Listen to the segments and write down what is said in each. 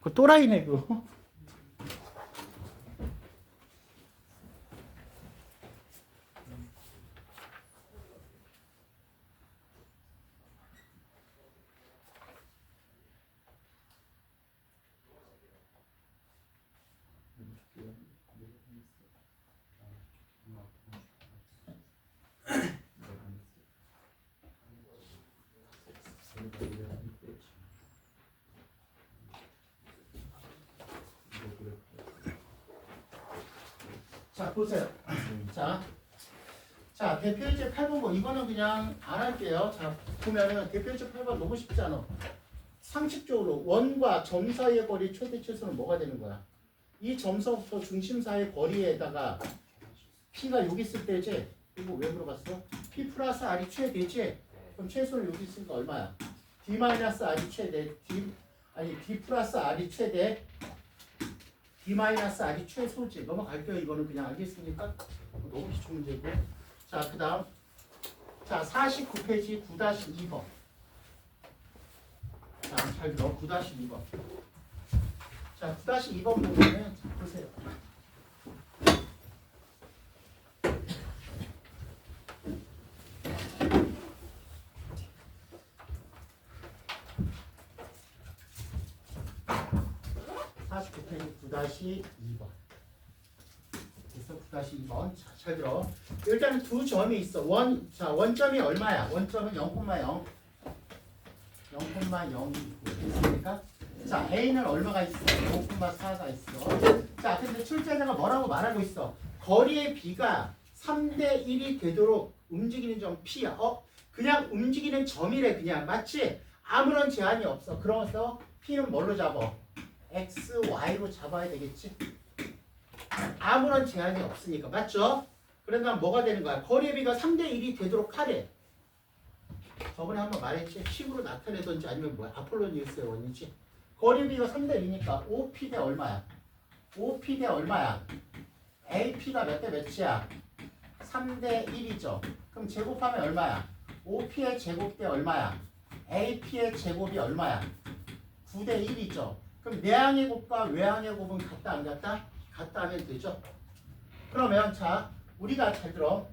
그 또라이네 그거. 자 보세요. 자 대표이제 8번고 이거는 그냥 안 할게요. 자 보면은 대표이제 8번 너무 쉽잖아. 상식적으로 원과 점 사이의 거리 최대 최소는 뭐가 되는 거야? 이 점서부터 중심 사이의 거리에다가 P가 여기 있을 때지? 이거 왜 물어봤어? P 플러스 R이 최대지? 그럼 최소는 여기 있으니까 얼마야? D 마이너스 R이 최대, D 플러스 R이 최대, D 마이너스 R이 최소지. 넘어갈게요. 이거는 그냥 알겠습니까? 너무 기초 문제고. 자, 그 다음. 자, 49페이지 9-2번. 자, 잘 들어. 9-2번. 자, 9-2번 보면은, 자, 보세요. 페이지 9-2번. 그래서 9-2번. 자, 잘 들어. 일단은 두 점이 있어. 원점이 얼마야? 원점은 0,0. 0,0이 있습니까? 자, A는 얼마가 있어? 5,4가 있어. 자, 근데 출제자가 뭐라고 말하고 있어? 거리의 B가 3대1이 되도록 움직이는 점 P야. 그냥 움직이는 점이래, 그냥. 맞지? 아무런 제한이 없어. 그러면서 P는 뭘로 잡아? X, Y로 잡아야 되겠지? 아무런 제한이 없으니까. 맞죠? 그러니까 뭐가 되는 거야? 거리의 B가 3대1이 되도록 하래. 저번에 한번 말했지? 식으로 나타내던지 아니면 뭐야? 아폴로니우스의 원이지? 거리의 B가 3대1이니까 OP 대 얼마야? OP 대 얼마야? AP가 몇 대 몇이야? 3대1이죠. 그럼 제곱하면 얼마야? OP의 제곱 대 얼마야? AP의 제곱이 얼마야? 9대1이죠. 그럼 내항의 곱과 외항의 곱은 같다 안 같다? 같다 하면 되죠. 그러면 자 우리가 잘 들어.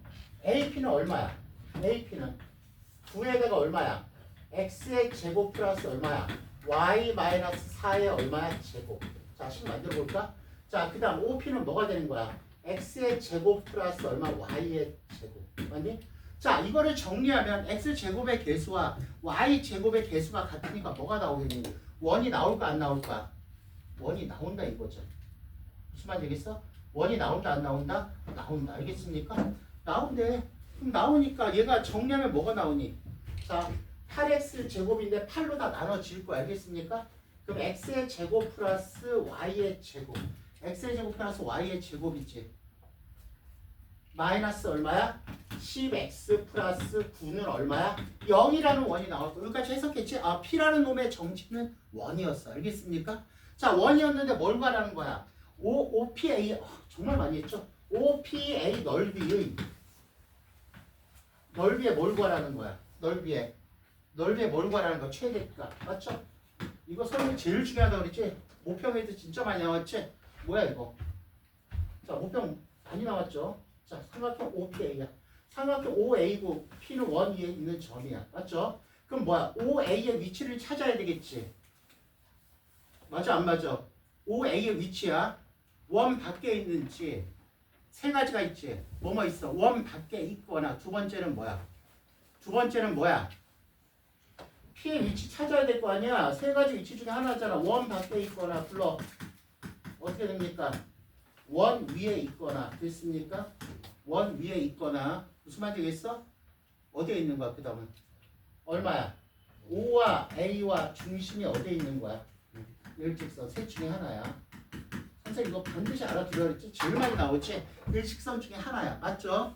AP는 얼마야? AP는 9의 대가 얼마야? X의 제곱 플러스 얼마야? Y 마이너스 4의 얼마야? 제곱. 자 식 만들어 볼까? 자 그 다음 OP는 뭐가 되는 거야? X의 제곱 플러스 얼마? Y의 제곱. 맞니? 자 이거를 정리하면 X제곱의 개수와 Y제곱의 개수가 같으니까 뭐가 나오겠니? 원이 나올까 안 나올까? 원이 나온다 이거죠. 무슨 말인지 알겠어? 원이 나온다 안 나온다? 나온다. 알겠습니까? 나온대. 그럼 나오니까 얘가 정리하면 뭐가 나오니? 자 8x 제곱인데 8로 다 나눠질 거야. 알겠습니까? 그럼 x의 제곱 플러스 y의 제곱. x의 제곱 플러스 y의 제곱이지. 마이너스 얼마야? 10x 플러스 9는 얼마야? 0이라는 원이 나올 거야. 여기까지 해석했지? 아, p라는 놈의 정체는 원이었어. 알겠습니까? 자, 원이었는데 뭘 말하는 거야? OPA, 정말 많이 했죠? OPA 넓이에 뭘 구하라는 거야? 넓이에 뭘 구하라는 거야? 최대값. 맞죠? 이거 설명 제일 중요하다고 그랬지? 모평에도 진짜 많이 나왔지? 뭐야 이거? 자, 모평 많이 나왔죠? 자, 삼각형 OPA야. 삼각형 OA고 P는 원 위에 있는 점이야. 맞죠? 그럼 뭐야? OA의 위치를 찾아야 되겠지. 맞아 안 맞아? OA의 위치야. 원 밖에 있는지 세 가지가 있지. 뭐뭐 있어? 원 밖에 있거나 두 번째는 뭐야? P의 위치 찾아야 될 거 아니야. 세 가지 위치 중에 하나잖아. 원 밖에 있거나 불러. 어떻게 됩니까? 원 위에 있거나 됐습니까? 원 위에 있거나 무슨 말인지 알겠어? 어디에 있는 거야? 그 다음은 얼마야? O와 A와 중심이 어디에 있는 거야? 일직선 셋 중에 하나야. 선생님 이거 반드시 알아두라 그랬지? 제일 많이 나오지? 일직선 중에 하나야. 맞죠?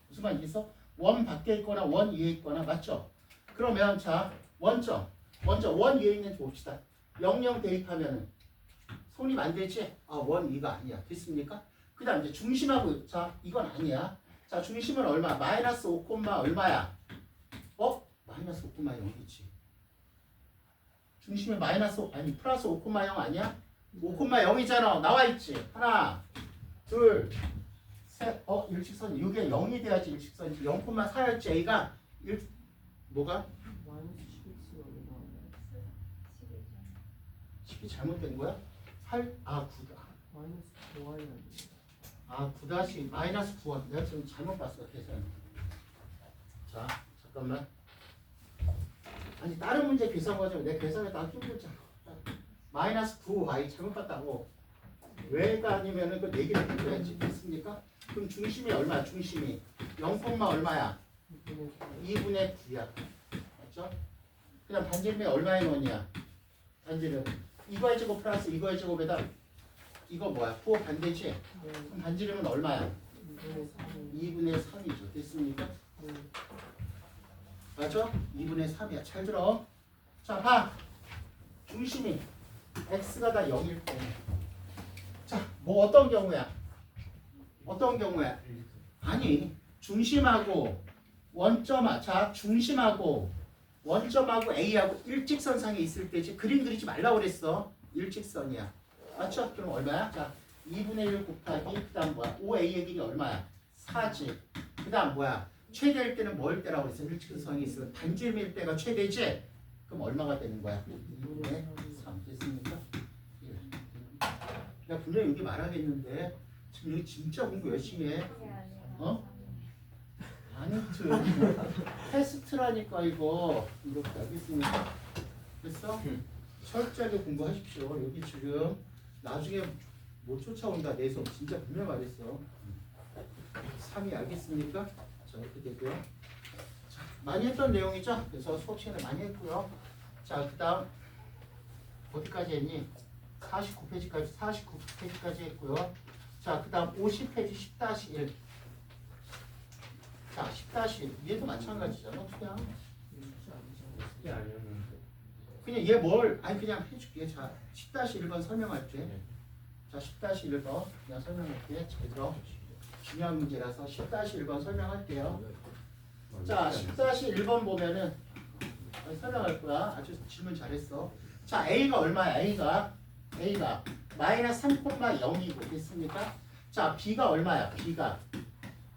무슨 말인지 있어? 원 밖에 있거나 원 위에 있거나 맞죠? 그러면 자 먼저 원 위에 있는지 봅시다. 00 대입하면은 손이 안 되지? 아, 원 위가 아니야. 됐습니까? 그 다음 이제 중심하고 자 이건 아니야. 자 중심은 얼마? 마이너스 5, 얼마야? 마이너스 5,0이지. 중심이 아니 플러스 5,0 아니야? 5,0이잖아. 나와 있지. 하나, 둘, 셋. 일직선. 이게 0이 돼야지 일직선이지. 0,4였지. A가 뭐가? 마이너스 11이 나오네. 10이 잘못된 거야? 8? 9다. 마이너스 9y 아니에요. 9 다시 마이너스 9원. 내가 지금 잘못 봤어 계산. 자 잠깐만. 아니 다른 문제 계산 과정 내 계산에 다 뚫렸잖아. 마이너스 9y 잘못 봤다고. 왜가 아니면은 그 내기를 해줘야지. 됐습니까? 그럼 중심이 얼마야? 중심이 0, 얼마야? 2분의 9야. 맞죠? 그냥 반지름이 얼마의 원이야? 반지름 이거의 제곱 플러스 이거의 제곱에다 이거 뭐야? 9 반대지? 그럼 반지름은 얼마야? 2분의 3이죠. 됐습니까? 맞죠? 2분의 3이야. 잘 들어. 자, 봐. 중심이 x가 다 0일 때. 자, 뭐 어떤 경우야? 어떤 경우야? 아니, 중심하고 원점, 자, 중심하고 원점하고 A하고 일직선상에 있을 때지. 그림 그리지 말라고 그랬어. 일직선이야. 맞죠? 그럼 얼마야? 자, 2분의 1 곱하기 그 다음 뭐야? 5A의 길이 얼마야? 4지. 그 다음 뭐야? 최대일 때는 뭐일 때라고 그랬어? 일직선이 있으면 반지름일 때가 최대지? 그럼 얼마가 되는 거야? 2분의 3 됐습니까? 내가 분명히 여기 말하겠는데 지금 여기 진짜 공부 열심히 해. 아니트 테스트라니까 이거 이렇게 알겠습니까? 됐어? 철저하게 공부하십시오. 여기 지금 나중에 못 쫓아온다 내 수업 진짜 분명 말했어. 3이 알겠습니까? 자 이렇게 되고요. 자, 많이 했던 내용이죠? 그래서 수업 시간에 많이 했고요. 자 그 다음 어디까지 했니? 49페이지까지 했고요. 자 그 다음 50페이지 10-1 자 10-1 얘도 마찬가지잖아. 그냥 얘 뭘 아니 그냥 해줄게. 자 10-1번 설명할게. 자 10-1번 그냥 설명할게. 잘 들어. 중요한 문제라서 10-1번 설명할게요. 자 10-1번 보면은 설명할 거야. 아주 질문 잘했어. 자 A가 얼마야? A가 마이너스 3,0이고 됐습니까? 자 B가 얼마야? B가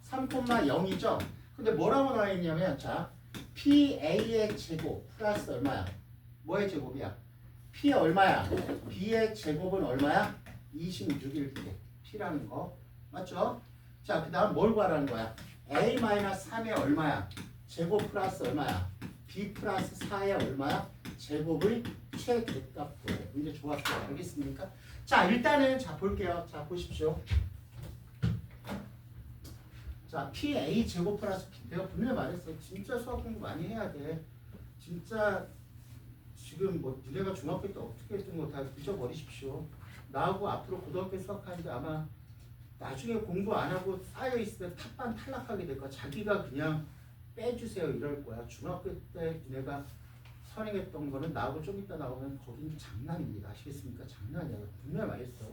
3,0이죠? 근데 뭐라고 나와 있냐면 자 PA의 제곱 플러스 얼마야? 뭐의 제곱이야? P 얼마야? B의 제곱은 얼마야? 26일 때 P라는 거 맞죠? 자 그 다음 뭘 구하라는 거야? A-3의 얼마야? 제곱 플러스 얼마야? B 플러스 4의 얼마야? 제곱의 최대값. 문제 좋았어요. 알겠습니까? 자 일단은 자 볼게요. 자 보십시오. 자 PA 제곱 플러스 P 내가 분명히 말했어. 진짜 수학 공부 많이 해야 돼. 진짜 지금 뭐 니네가 중학교 때 어떻게 했던 거 다 잊어버리십시오. 나하고 앞으로 고등학교 수학하는데 아마 나중에 공부 안 하고 쌓여 있으면 탑반 탈락하게 될 거야. 자기가 그냥 빼주세요 이럴 거야. 중학교 때 니네가 선행했던 거는 나하고 좀 이따 나오면 거긴 장난입니다. 아시겠습니까? 장난이야. 분명히 말했어.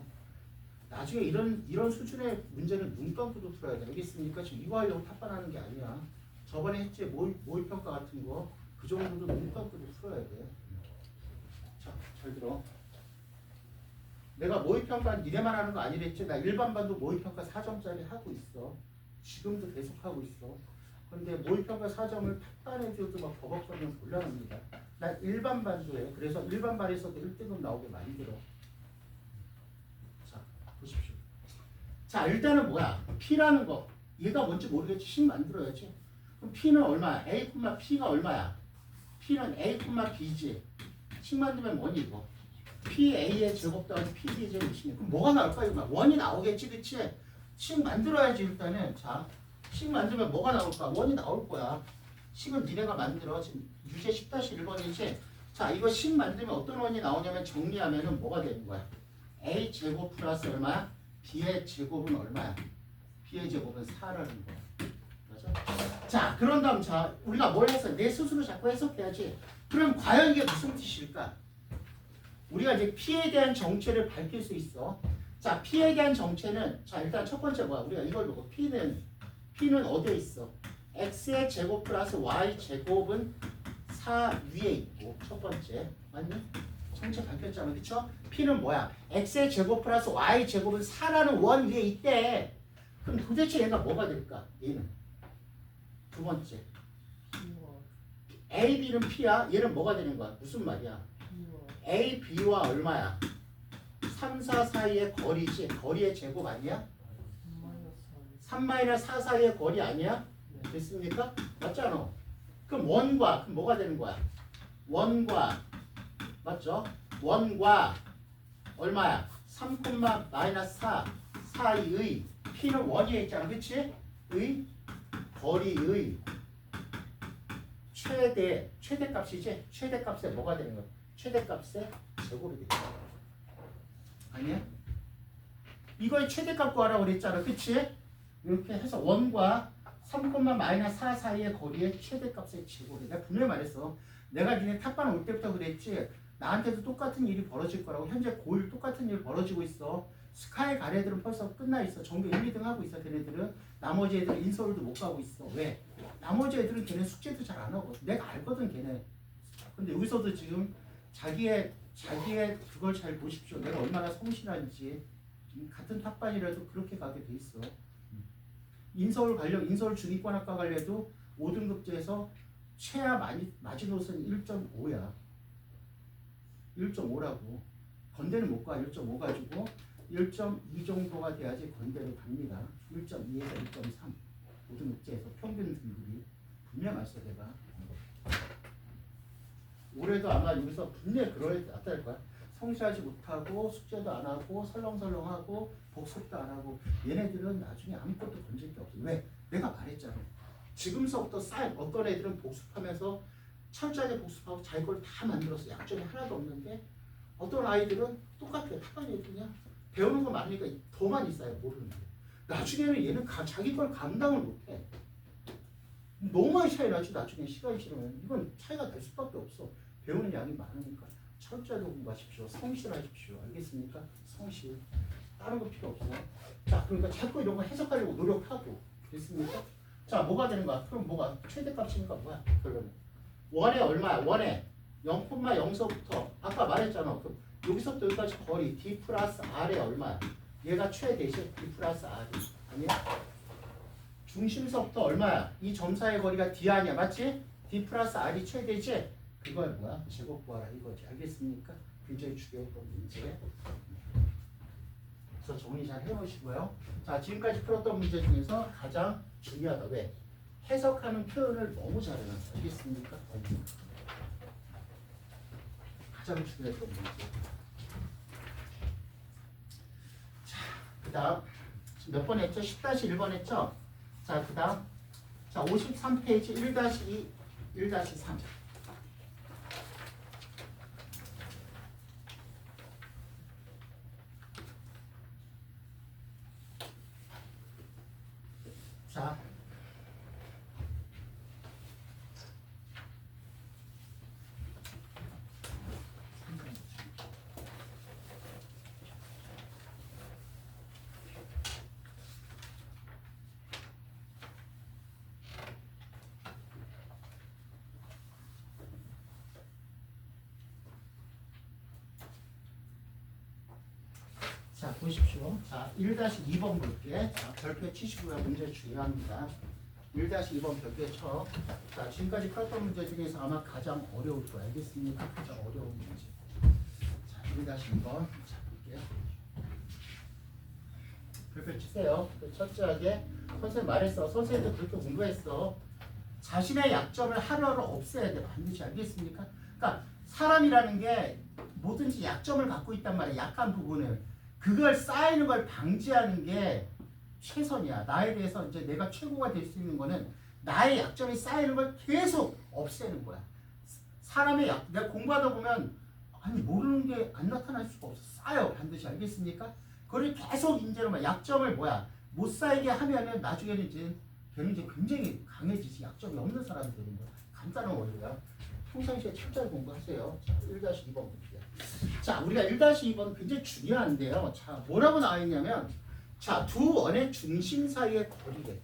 나중에 이런 수준의 문제는 눈 감고도 풀어야 돼. 알겠습니까? 지금 이거 하려고 탑반하는 게 아니야. 저번에 했지 모의평가 같은 거 그 정도도 눈 감고도 풀어야 돼. 자, 잘 들어. 내가 모의평가는 니네만 하는 거 아니랬지? 나 일반반도 모의평가 4점짜리 하고 있어. 지금도 계속 하고 있어. 근데 모의평가 4점을 탑반해줘도 막 버벅거리면 곤란합니다. 나 일반반도 해. 그래서 일반반에서도 1등급 나오게 만들어. 자, 보십시오. 자, 일단은 뭐야? P라는 거. 얘가 뭔지 모르겠지. 식 만들어야지. 그럼 P는 얼마야? A, P가 얼마야? P는 A, B지. 식 만들면 뭐니 이거? PA의 제곱 더하기 PB의 제곱이시네. 그럼 뭐가 나올까? 이거 원이 나오겠지, 그치? 식 만들어야지 일단은. 자, 식 만들면 뭐가 나올까? 원이 나올 거야. 식은 니네가 만들어. 지금 유제 10-1번이지. 자, 이거 식 만들면 어떤 원이 나오냐면 정리하면은 뭐가 되는 거야? A 제곱 플러스 얼마야? B의 제곱은 얼마야? B의 제곱은 4라는 거야. 맞아? 자, 그런 다음 자, 우리가 뭘 해서 내 스스로 자꾸 해석해야지. 그럼 과연 이게 무슨 뜻일까? 우리가 이제 P에 대한 정체를 밝힐 수 있어. 자, P에 대한 정체는 자 일단 첫 번째 뭐야? 우리가 이걸 보고 P는 어디에 있어? X의 제곱 플러스 Y 제곱은 4 위에 있고 첫 번째 맞니? 성체 밝혔잖아. 그쵸? P는 뭐야? X의 제곱 플러스 Y 제곱은 4라는 원 위에 있대. 그럼 도대체 얘가 뭐가 될까? 얘는 두 번째 B와 A, B는 P야. 얘는 뭐가 되는 거야? 무슨 말이야? B와 A, B와 얼마야? 3, 4 사이의 거리지. 거리의 제곱 아니야? 3-4 사이의 거리 아니야? 네. 됐습니까? 맞잖아. 그럼 원과 그럼 뭐가 되는 거야? 원과 맞죠? 원과 얼마야? 3, -4 사이의 P는 원위에 있잖아. 그치? 의 거리의 최대값이지? 최대값에 뭐가 되는 거야? 최대값에 제곱이 되는 거야. 아니야? 이거의 최대값 구하라고 그랬잖아. 그치? 이렇게 해서 원과 3, -4 사이의 거리의 최대값의 제곱이. 내가 분명히 말했어. 내가 니네 탑반 올 때부터 그랬지. 나한테도 똑같은 일이 벌어질 거라고. 현재 고1 똑같은 일 벌어지고 있어. 스카이 갈 애들은 벌써 끝나 있어. 전교 1, 2등 하고 있어. 걔네들은. 나머지 애들은 인서울도 못 가고 있어. 왜? 나머지 애들은 걔네 숙제도 잘 안 하고. 내가 알거든 걔네. 근데 여기서도 지금 자기의 그걸 잘 보십시오. 내가 얼마나 성실한지. 같은 탑반이라도 그렇게 가게 돼 있어. 인서울 가려 인서울 중위권학과 갈래도 5등급제에서 최하 마지노선 1.5야. 1.5라고. 건대는 못 가. 1.5 가지고 1.2 정도가 돼야지 건대로 갑니다. 1.2에서 1.3. 5등급제에서 평균 등급이 분명했어 내가. 올해도 아마 여기서 분명히 그럴 때 나타날 거야. 성실하지 못하고 숙제도 안 하고 설렁설렁하고 복습도 안 하고 얘네들은 나중에 아무것도 건질 게 없어. 왜? 내가 말했잖아. 지금서부터 쌓인 어떤 애들은 복습하면서 철저하게 복습하고 자기 걸 다 만들었어. 약점이 하나도 없는데 어떤 아이들은 똑같아. 탑반 애들이야. 배우는 거 많으니까 더 많이 쌓여 모르는데 나중에는 얘는 자기 걸 감당을 못해. 너무 많이 차이 나지. 나중에 시간이 지나면 이건 차이가 될 수밖에 없어. 배우는 양이 많으니까 철저하게 공부하십시오. 성실하십시오. 알겠습니까? 성실. 다른 거 필요 없어요. 자, 그러니까 자꾸 이런 거 해석하려고 노력하고. 됐습니까? 자, 뭐가 되는 거야? 그럼 뭐가? 최대값이니까 뭐야? 결론은. 원에 얼마야? 원에 0,0서부터 아까 말했잖아. 그럼 여기서부터 여기까지 거리 D 플러스 R에 얼마야? 얘가 최대시 D 플러스 R이 아니야? 중심서부터 얼마야? 이 점사의 거리가 D 아니야? 맞지? D 플러스 R이 최대지? 그걸 뭐야? 제곱 구하라 이거지. 알겠습니까? 굉장히 중요했던 문제. 그래서 정리 잘 해놓으시고요. 자, 지금까지 풀었던 문제 중에서 가장 중요하다. 왜? 해석하는 표현을 너무 잘해놨어. 알겠습니까? 가장 중요했던 문제. 자, 그 다음 몇 번 했죠? 10-1번 했죠? 자, 그 다음 자 53페이지 1-2, 1-3 자, 자, 보십시오. 자, 1-2번 볼게. 자, 별표 치시고요. 문제 중요합니다. 1-2번 별표 쳐. 자, 지금까지 풀었던 문제 중에서 아마 가장 어려울 거야. 알겠습니까? 가장 어려운 문제. 자, 1-2번. 자, 볼게요. 별표 치세요. 철저하게. 선생님 말했어. 선생님도 그렇게 공부했어. 자신의 약점을 하루하루 없애야 돼. 반드시. 알겠습니까? 그러니까 사람이라는 게 뭐든지 약점을 갖고 있단 말이야. 약한 부분을. 그걸 쌓이는 걸 방지하는 게 최선이야. 나에 대해서 이제 내가 최고가 될 수 있는 거는 나의 약점이 쌓이는 걸 계속 없애는 거야. 사람의 내가 공부하다 보면 아니 모르는 게 안 나타날 수가 없어. 쌓여 반드시. 알겠습니까? 그걸 계속 인제로 약점을 못 쌓이게 하면은 나중에는 이제 걔는 이제 굉장히 강해지지. 약점이 없는 사람이 되는 거야. 간단한 원리야. 평상시에 철저히 공부하세요. 자, 1-2번 볼게요. 자, 우리가 1-2번 굉장히 중요한데요. 자, 뭐라고 나와 있냐면, 자, 두 원의 중심 사이의 거리래.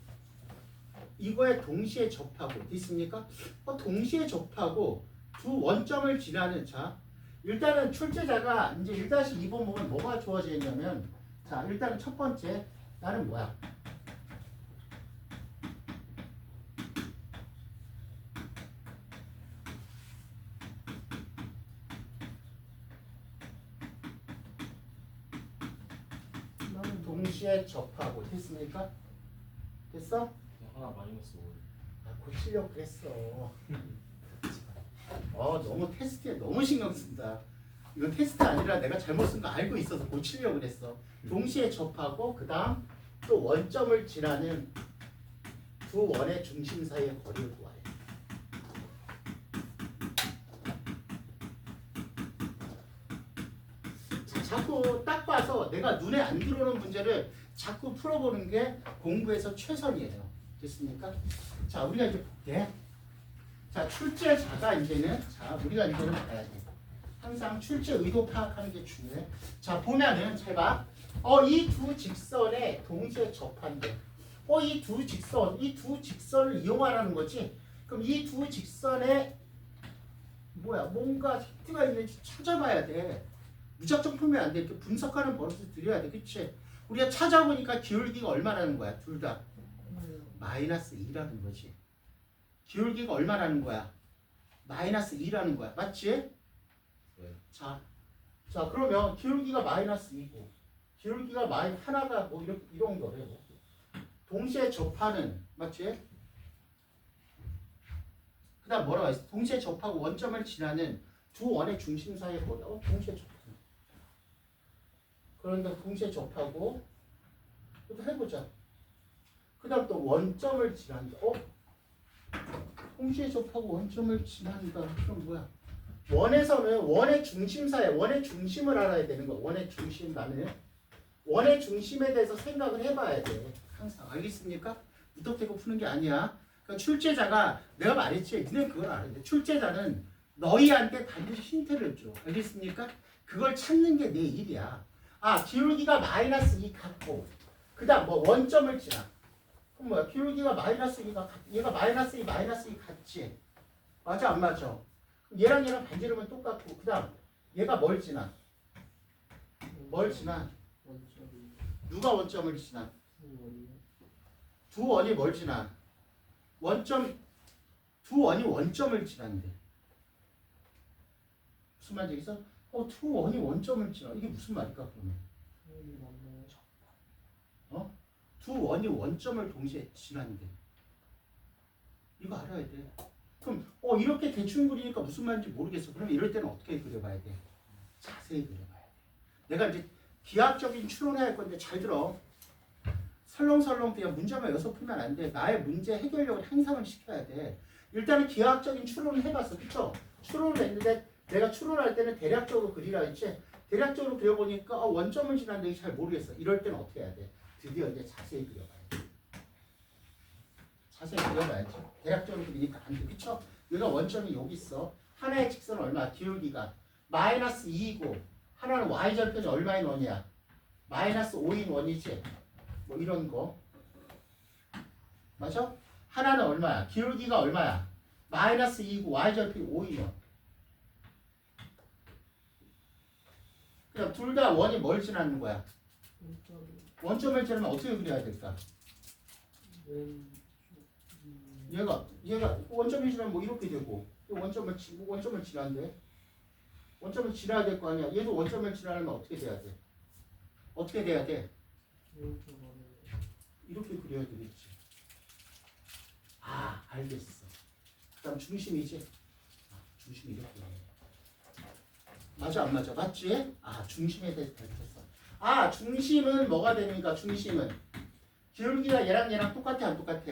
이거에 동시에 접하고, 있습니까? 동시에 접하고 두 원점을 지나는, 자, 일단은 출제자가 이제 1-2번 보면 뭐가 주어지냐면 자 일단은 첫 번째 나는 뭐야? 나는 동시에 접하고 됐습니까? 됐어? 하나 마이너스 5. 아, 고치려고 그랬어. 너무 테스트에 너무 신경 쓴다. 이건 테스트 아니라 내가 잘못 쓴 거 알고 있어서 고치려고 그랬어. 동시에 접하고 그 다음 또 원점을 지나는 두 원의 중심 사이의 거리를 구하래. 자, 자꾸 딱 봐서 내가 눈에 안 들어오는 문제를 자꾸 풀어보는 게 공부에서 최선이에요. 됐습니까? 자, 우리가 이제 볼게. 자, 출제자가 이제는 우리가 이제는 봐야 돼. 항상 출제 의도 파악하는 게 중요해. 자, 보면은 잘 봐. 이 두 직선에 동시에 접한대. 이 두 직선을 이용하라는 거지. 그럼 이 두 직선에 뭔가 힌트가 있는지 찾아봐야 돼. 무작정 풀면 안 돼. 이렇게 분석하는 버릇을 들여야 돼. 그치? 우리가 찾아보니까 기울기가 얼마라는 거야? 둘 다. 마이너스 2라는 거지. 기울기가 얼마라는 거야? 마이너스 2라는 거야. 맞지? 네. 자, 그러면 기울기가 마이너스 2고 기울기가 하나가 뭐 이런 거래. 동시에 접하는 맞지? 그 다음 뭐라고 했어? 동시에 접하고 원점을 지나는 두 원의 중심 사이의 거리. 동시에 접하는. 그런데 동시에 접하고 또 해보자. 그 다음 또 원점을 지난다. 동시에 접하고 원점을 지난다. 그럼 뭐야? 원에서는 원의 중심 사이, 원의 중심을 알아야 되는 거야. 원의 중심 나는 원의 중심에 대해서 생각을 해봐야 돼. 항상 알겠습니까? 무턱대고 푸는 게 아니야. 그러니까 출제자가 내가 말했지. 니네 그걸 알아야 돼. 출제자는 너희한테 반드시 힌트를 줘. 알겠습니까? 그걸 찾는 게 내 일이야. 기울기가 마이너스 2 같고 그 다음 원점을 지나. 그럼 뭐야? 기울기가 마이너스 2가 얘가 마이너스 2 같지? 맞아 안 맞아? 얘랑 반지르면 똑같고 그 다음 얘가 뭘 지나? 뭘 지나? 원점이 누가 원점을 지나? 원이요. 두 원이 뭘 지나? 두 원이 원점을 지난대. 무슨 말인지 알겠어? 두 원이 원점을 지나. 이게 무슨 말일까 그러면? 맞나요? 두 원이 원점을 동시에 지난대. 이거 알아야 돼. 그럼 이렇게 대충 그리니까 무슨 말인지 모르겠어. 그럼 이럴 때는 어떻게 그려봐야 돼? 자세히 그려봐야 돼. 내가 이제 기하학적인 추론해야 할 건데 잘 들어. 설렁설렁 그냥 문제만 여서 풀면 안 돼. 나의 문제 해결력을 향상을 시켜야 돼. 일단은 기하학적인 추론을 해봤어. 그쵸? 추론을 했는데 내가 추론할 때는 대략적으로 그리라 했지. 대략적으로 그려보니까 원점을 지났는데 잘 모르겠어. 이럴 때는 어떻게 해야 돼? 드디어 이제 자세히 그려봐야 돼. 자세히 그려봐야지. 대략적으로 그리니까 안 돼. 그쵸? 얘가 원점이 여기 있어. 하나의 직선은 얼마? 기울기가 마이너스 2이고 하나는 y절편이 얼마인 원이야? 마이너스 5인 원이지. 뭐 이런 거. 맞아? 하나는 얼마야? 기울기가 얼마야? 마이너스 2이고 y절편이 5인 원. 그럼 둘 다 원이 뭘 지나는 거야? 원점을 지나면 어떻게 그려야 될까? 얘가 원점이 지나면 뭐 이렇게 되고 원점을 지난대. 원점을 지나야 될 거 아니야. 얘도 원점을 지나려면 어떻게 돼야 돼? 어떻게 돼야 돼? 이렇게 그려야 되겠지. 알겠어. 그다음 중심이지. 중심이 이렇게. 맞아 안 맞아? 맞지? 중심에 대해서 밝혔어. 중심은 뭐가 되니까 중심은 기울기가 얘랑 똑같아 안 똑같아?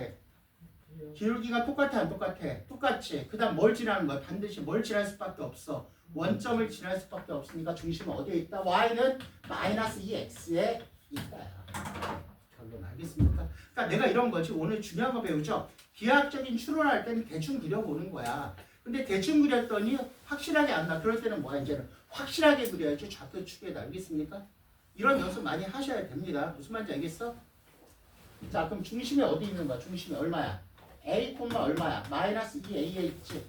기울기가 똑같아 안 똑같아? 똑같지. 그 다음 뭘 지나는 거야? 반드시 뭘 지날 수밖에 없어. 원점을 지날 수밖에 없으니까 중심은 어디에 있다? y는 마이너스 2x에 있다야. 결론 알겠습니까? 그러니까 내가 이런 거지. 오늘 중요한 거 배우죠? 기하학적인 추론할 때는 대충 그려보는 거야. 근데 대충 그렸더니 확실하게 안 나. 그럴 때는 뭐야? 이제는 확실하게 그려야지. 좌표 축에다. 알겠습니까? 이런 연습 많이 하셔야 됩니다. 무슨 말인지 알겠어? 자, 그럼 중심이 어디 있는 거야? 중심이 얼마야? A, 얼마야? 마이너스 2A에 있지.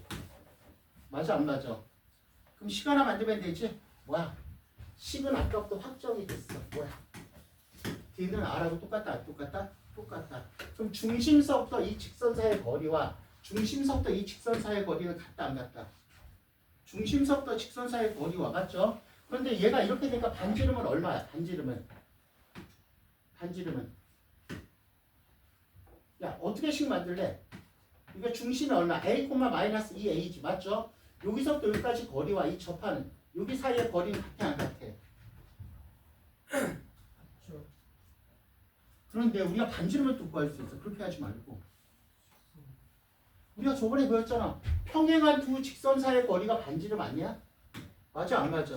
맞아 안 맞아? 그럼 식 하나 만들면 되지? 뭐야? 식은 아까부터 확정이 됐어. 뭐야? D는 R하고 똑같다 안 똑같다? 똑같다. 그럼 중심서부터 이 직선사의 거리와 중심서부터 이 직선사의 거리는 같다 안 같다? 중심서부터 직선사의 거리와 맞죠? 그런데 얘가 이렇게 되니까 반지름은 얼마야? 반지름은 야 어떻게 식 만들래? 이거 중심이 얼마? A, 마이너스 2A지 맞죠? 여기서부터 여기까지 거리와 이 접하는 여기 사이의 거리는 같아 안 같아? 그렇죠. 그런데 우리가 반지름을 또 구할 수 있어. 그렇게 하지 말고 우리가 저번에 배웠잖아. 평행한 두 직선 사이의 거리가 반지름 아니야? 맞아 안 맞아?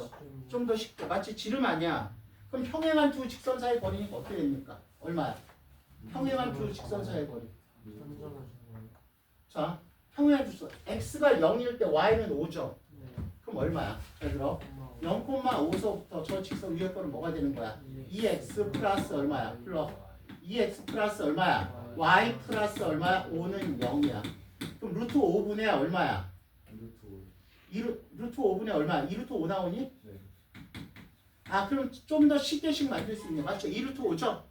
좀 더 쉽게 맞지? 지름 아니야? 그럼 평행한 두 직선 사이의 거리니까 어떻게 됩니까? 얼마야? 평행한 두 직선 사이의 거리 자 평행한 두 직선 x가 0일 때 y는 5죠? 네. 그럼 얼마야? 잘 들어 0,5서부터 저 직선 위에 거는 뭐가 되는 거야? 2x 플러스 얼마야? 플러스 2x 플러스 얼마야? y 플러스 얼마야? 5는 0이야. 그럼 루트 5분의 얼마야? 루트 5분의 얼마야? 2루트 5 나오니? 네. 아 그럼 좀 더 쉽게씩 만들 수 있네. 맞죠? 2루트 5죠?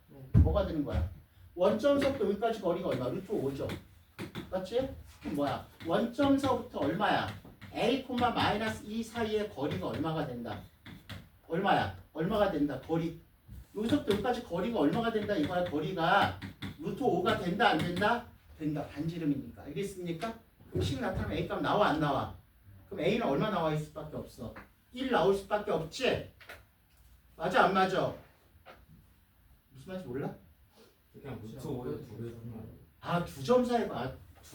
뭐가 되는 거야? 원점서부터 여기까지 거리가 얼마? 루트 5죠? 맞지? 그럼 뭐야? 원점서부터 얼마야? A, 마이너스 2 사이의 거리가 얼마가 된다? 얼마야? 얼마가 된다? 거리 여기서부터 여기까지 거리가 얼마가 된다? 이거야 거리가 루트 5가 된다 안 된다? 된다. 반지름이니까. 알겠습니까? 그럼 식 나타나면 A 값 나와 안 나와? 그럼 A는 얼마 나와 있을 수밖에 없어? 1 나올 수밖에 없지? 맞아 안 맞아? 무슨 말인지 몰라? 그냥 루트 5에 2배 주면 아 두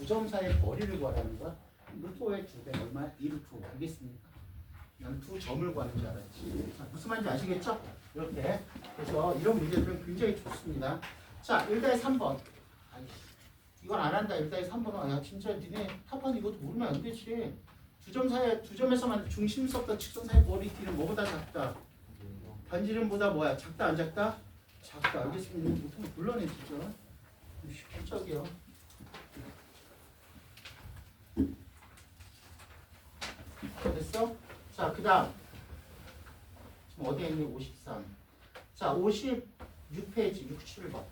점 사이의 거리를 구하라는 거야? 루트 5의 2배 얼마야? 2루트 5 알겠습니까? 난 두 점을 구하는 줄 알았지. 자, 무슨 말인지 아시겠죠? 이렇게 그래서 이런 문제들은 굉장히 좋습니다. 자 1대 3번 이건 안 한다. 1대 3번은 야 진짜 니네 탑한 이것도 모르면 안 되지. 두 점에서만 중심서부터 직선 사이 거리 D는 뭐보다 작다? 반지름보다 뭐야? 작다 안 작다? 작다. 알겠습니다. 못하면 곤란해 진짜. 깜짝이야. 됐어? 자, 그 다음. 지금 어디에 있니? 53. 자, 56페이지, 67번.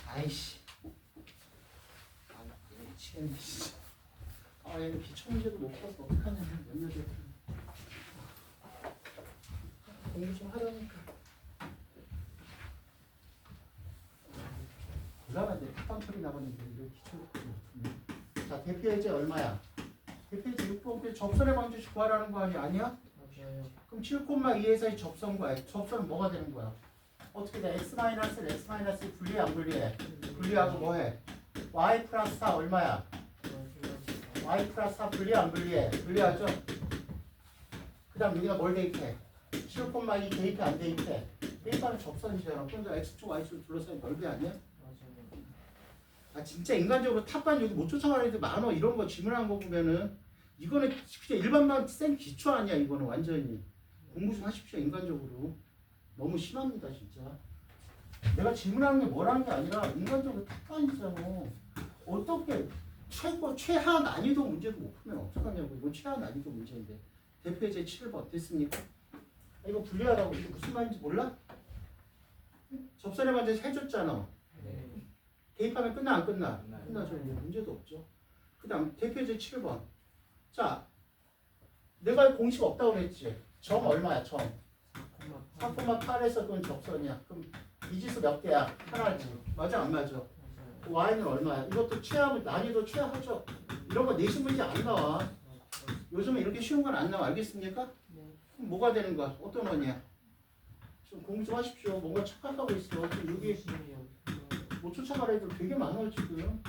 아이씨. 아, 미치겠네, 진짜. 아, 얘는 기초 문제도 못 봐서 어떡하냐, 몇몇들. 공부 좀 하려니까. 곤란한데 탁방 처리 나가는데 이거 기초 자 대표 해제 얼마야? 대표 해제 6번 접선의 방정식 구하라는 거 아니야? 아니야? 맞아요. 그럼 7,2에서의 접선과 접선은 뭐가 되는 거야? 어떻게 돼? x-x 분리해 안 분리해? 분리하고 뭐해? y 플러스 4 얼마야? y 플러스 4 분리해 안 분리해? 분리하죠? 그 다음 여기다 뭘 대입해? 7,2 대입해 안 대입해? 대입하는 접선이잖아. 그럼 x축 y축 둘러싸인 별게 아니야? 아 진짜 인간적으로 탑반 여기 못 쫓아가는 애들 많어. 이런 거 질문한 거 보면은 이거는 그냥 일반만 센 기초 아니야. 이거는 완전히 공부 좀 하십시오. 인간적으로 너무 심합니다 진짜. 내가 질문하는 게 뭐라는 게 아니라 인간적으로 탑반이잖아. 어떻게 최하 난이도 문제도 못 풀면 어떡하냐고. 이건 최하 난이도 문제인데. 대표제 7번 됐습니까? 아, 이거 분리하라고. 이게 무슨 말인지 몰라? 접선의 반대에서 해줬잖아. 대입하면 끝나 안 끝나? 끝나죠. 문제도 없죠. 그 다음 대표제 7번. 자, 내가 공식 없다고 그랬지. 점 얼마야? 점 4,8에서 그건 접선이야. 그럼 미지수 몇 개야? 하나지. 맞아 안 맞아? y는 얼마야? 이것도 최하면 난이도 최하죠. 이런 거 내신 문제 안 나와. 요즘에 이렇게 쉬운 건 안 나와. 알겠습니까? 그럼 뭐가 되는 거야? 어떤 원이야? 좀 공부 좀 하십시오. 뭔가 착각하고 있어. 지금 여기 못 쫓아갈 애들 되게 많아요 지금.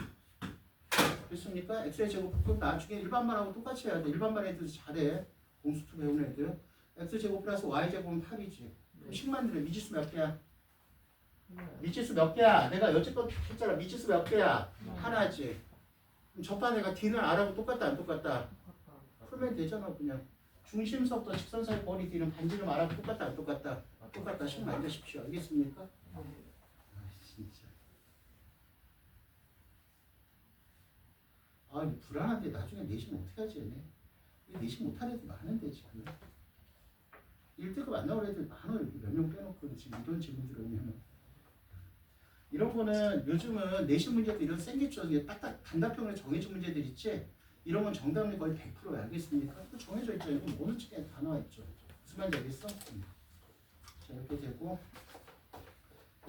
됐습니까? x의 제곱 그럼 나중에 일반반하고 똑같이 해야 돼. 일반반 애들 잘해. 공수투 배우는 애들. x제곱 플러스 y제곱은 8이지. 그럼 10만 들어. 미지수 몇 개야? 미지수 몇 개야? 내가 여태껏 했잖아. 미지수 몇 개야? 하나지. 그럼 저판 애가 D는 R하고 똑같다 안 똑같다? 풀면 되잖아 그냥. 중심서부터 직선 사이 거리 D는 반지름 R하고 똑같다 안 똑같다? 똑같다. 10 만드십시오. 알겠습니까? 아 진짜. 아 불안한데 나중에 내신 어떻게 하지 얘네? 내신 못하는 애들 많은데 지금 1등급 안 나올 애들 많아요. 몇 명 빼놓고 지금 이런 질문 들어오면 이런 거는 요즘은 내신 문제도 이런 생겼죠. 이게 딱딱 단답형으로 정해진 문제들 있지. 이런 건 정답률 거의 100%야. 알겠습니까? 또 정해져 있죠. 이건 어느 측에 다 나와 있죠. 무슨 말인지 알겠어? 자 이렇게 되고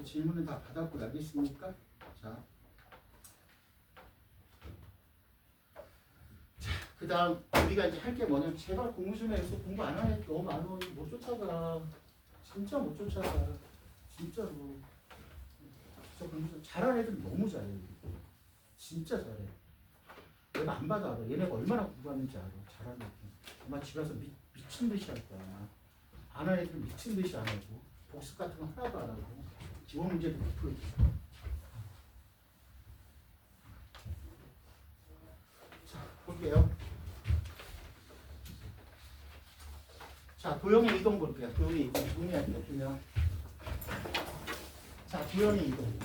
질문은 다 받았고 알겠습니까? 자. 그 다음 우리가 이제 할 게 뭐냐면 제발 공부 좀 해서 공부 안 하는 애들 너무 많아. 못 쫓아가. 진짜 못 쫓아가. 진짜로. 저 공부 좀 잘하는 애들 너무 잘해. 진짜 잘해. 내가 안 봐도 알아. 얘네가 얼마나 공부하는지 알아. 잘하는 애들. 아마 집에서 미친 듯이 할 거야. 안 하는 애들 미친 듯이 안 하고 복습 같은 거 하나도 안 하고 기본 문제도 못 풀고. 자 볼게요. 자, 도형의 이동 볼게요. 도형의 이동. 의미할게요. 도형. 자, 도형의 이동.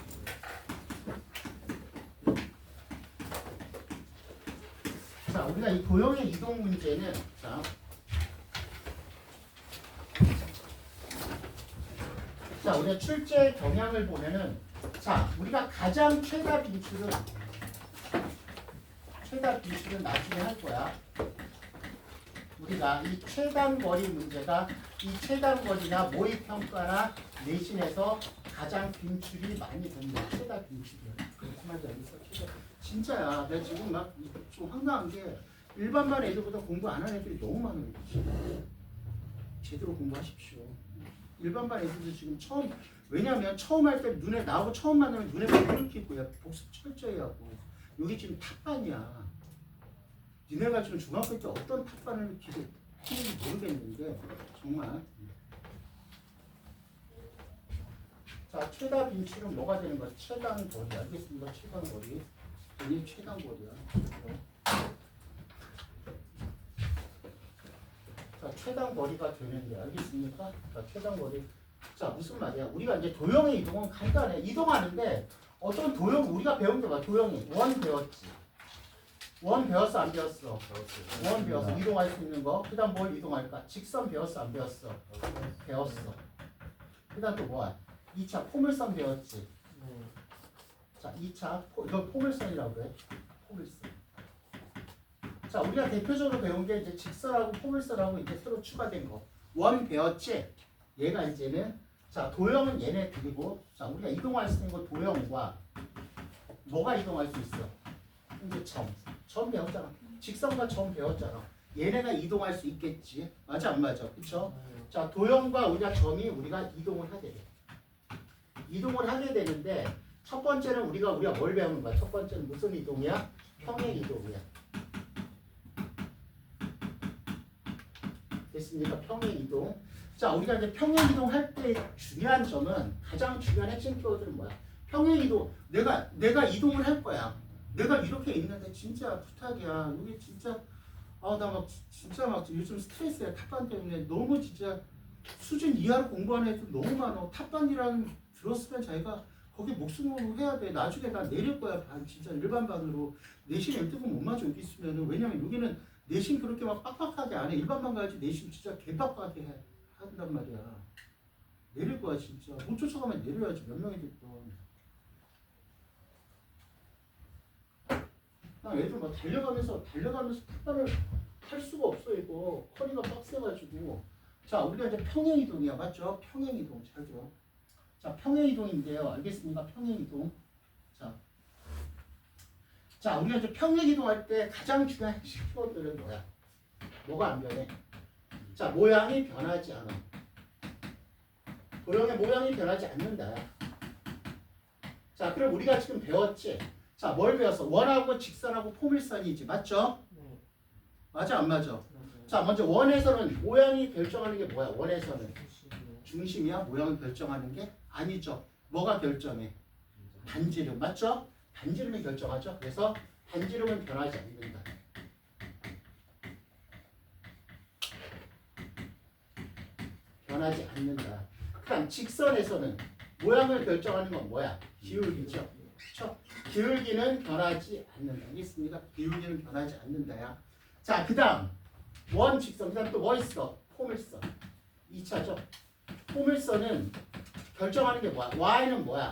자, 우리가 이 도형의 이동 문제는 자, 우리가 출제 경향을 보면은 자, 우리가 가장 최다 빈출은 나중에 할 거야. 우리가 이 최단거리 문제가 이 최단거리나 모의평가나 내신에서 가장 빈출이 많이 됩니다. 최다 빈출이야. 무슨 말인지 알겠어? 진짜야. 내가 지금 막 좀 황당한 게 일반반 애들보다 공부 안 하는 애들이 너무 많아요. 제대로 공부하십시오. 일반반 애들도 지금 처음 왜냐면 처음 할 때 눈에 나하고 처음 만나면 눈에 불을 켜고요. 복습 철저히 하고 여기 지금 탑반이야. 니네가 지금 중학교 때 어떤 탑반을 키는지 모르겠는데 정말 자 최다 빈출은 뭐가 되는 거야? 최단거리 알겠습니까? 최단거리 이게 최단거리야. 자 최단거리가 되는데 알겠습니까? 자 최단거리 자 무슨 말이야? 우리가 이제 도형의 이동은 간단해. 이동하는데 어떤 도형 우리가 배운 게 봐. 도형이 원 배웠지. 원 배웠어 안 배웠어? 원 배웠어. 이동할 수 있는 거. 그 다음 뭘 이동할까? 직선 배웠어 안 배웠어? 배웠어. 그 다음 또 뭐야? 2차 포물선 배웠지? 자 2차 이거 포물선이라고 그래. 포물선. 자 우리가 대표적으로 배운 게 이제 직선하고 포물선하고 이제 새로 추가된 거. 원 배웠지? 얘가 이제는 자 도형은 얘네 드리고 자 우리가 이동할 수 있는 거 도형과 뭐가 이동할 수 있어? 이제 점 배웠잖아. 직선과 점 배웠잖아. 얘네가 이동할 수 있겠지. 맞아 안 맞아? 그쵸? 자 도형과 우리가 점이 우리가 이동을 하게 돼. 이동을 하게 되는데 첫 번째는 우리가 뭘 배우는 거야? 첫 번째는 무슨 이동이야? 평행 이동이야. 됐습니까? 평행 이동. 자 우리가 이제 평행 이동 할 때 중요한 점은 가장 중요한 핵심 키워드는 뭐야? 평행 이동. 내가 이동을 할 거야. 내가 이렇게 있는데 진짜 부탁이야. 여기 진짜 나 막 진짜 막 요즘 스트레스야. 탑반 때문에 너무 진짜 수준 이하로 공부하는 애들 너무 많아. 탑반이라는 들었으면 자기가 거기 목숨으로 해야 돼. 나중에 나 내릴 거야. 진짜 일반반으로 내신 1등급 못 맞아 여기 있으면은. 왜냐면 여기는 내신 그렇게 막 빡빡하게 안 해. 일반반 가야지 내신 진짜 개빡빡하게 한단 말이야. 내릴 거야 진짜. 못 쫓아가면 내려야지. 몇 명이 됐던. 애들 막 달려가면서 탑반을 할 수가 없어 이거. 커리가 빡세가지고. 자 우리가 이제 평행이동이야. 맞죠? 평행이동. 잘 들어. 자 평행이동인데요. 알겠습니까? 평행이동. 자 우리가 이제 평행이동 할 때 가장 중요한 키워드는 뭐야? 뭐가 안 변해? 자 모양이 변하지 않아. 도형의 모양이 변하지 않는다. 자 그럼 우리가 지금 배웠지? 자 뭘 배웠어? 원하고 직선하고 포물선이지. 맞죠? 네. 맞아 안 맞아? 자 먼저 원에서는 모양이 결정하는 게 뭐야? 원에서는 중심이야? 모양을 결정하는 게? 아니죠. 뭐가 결정해? 반지름. 맞죠? 반지름이 결정하죠. 그래서 반지름은 변하지 않는다. 변하지 않는다. 그다음 직선에서는 모양을 결정하는 건 뭐야? 기울기죠. 그렇죠? 기울기는 변하지 않는다. 알겠습니까? 기울기는 변하지 않는다야. 자, 그 다음 원 직선. 그 다음 또 뭐 있어? 포물선. 2차죠. 포물선은 결정하는 게 뭐야? y는 뭐야?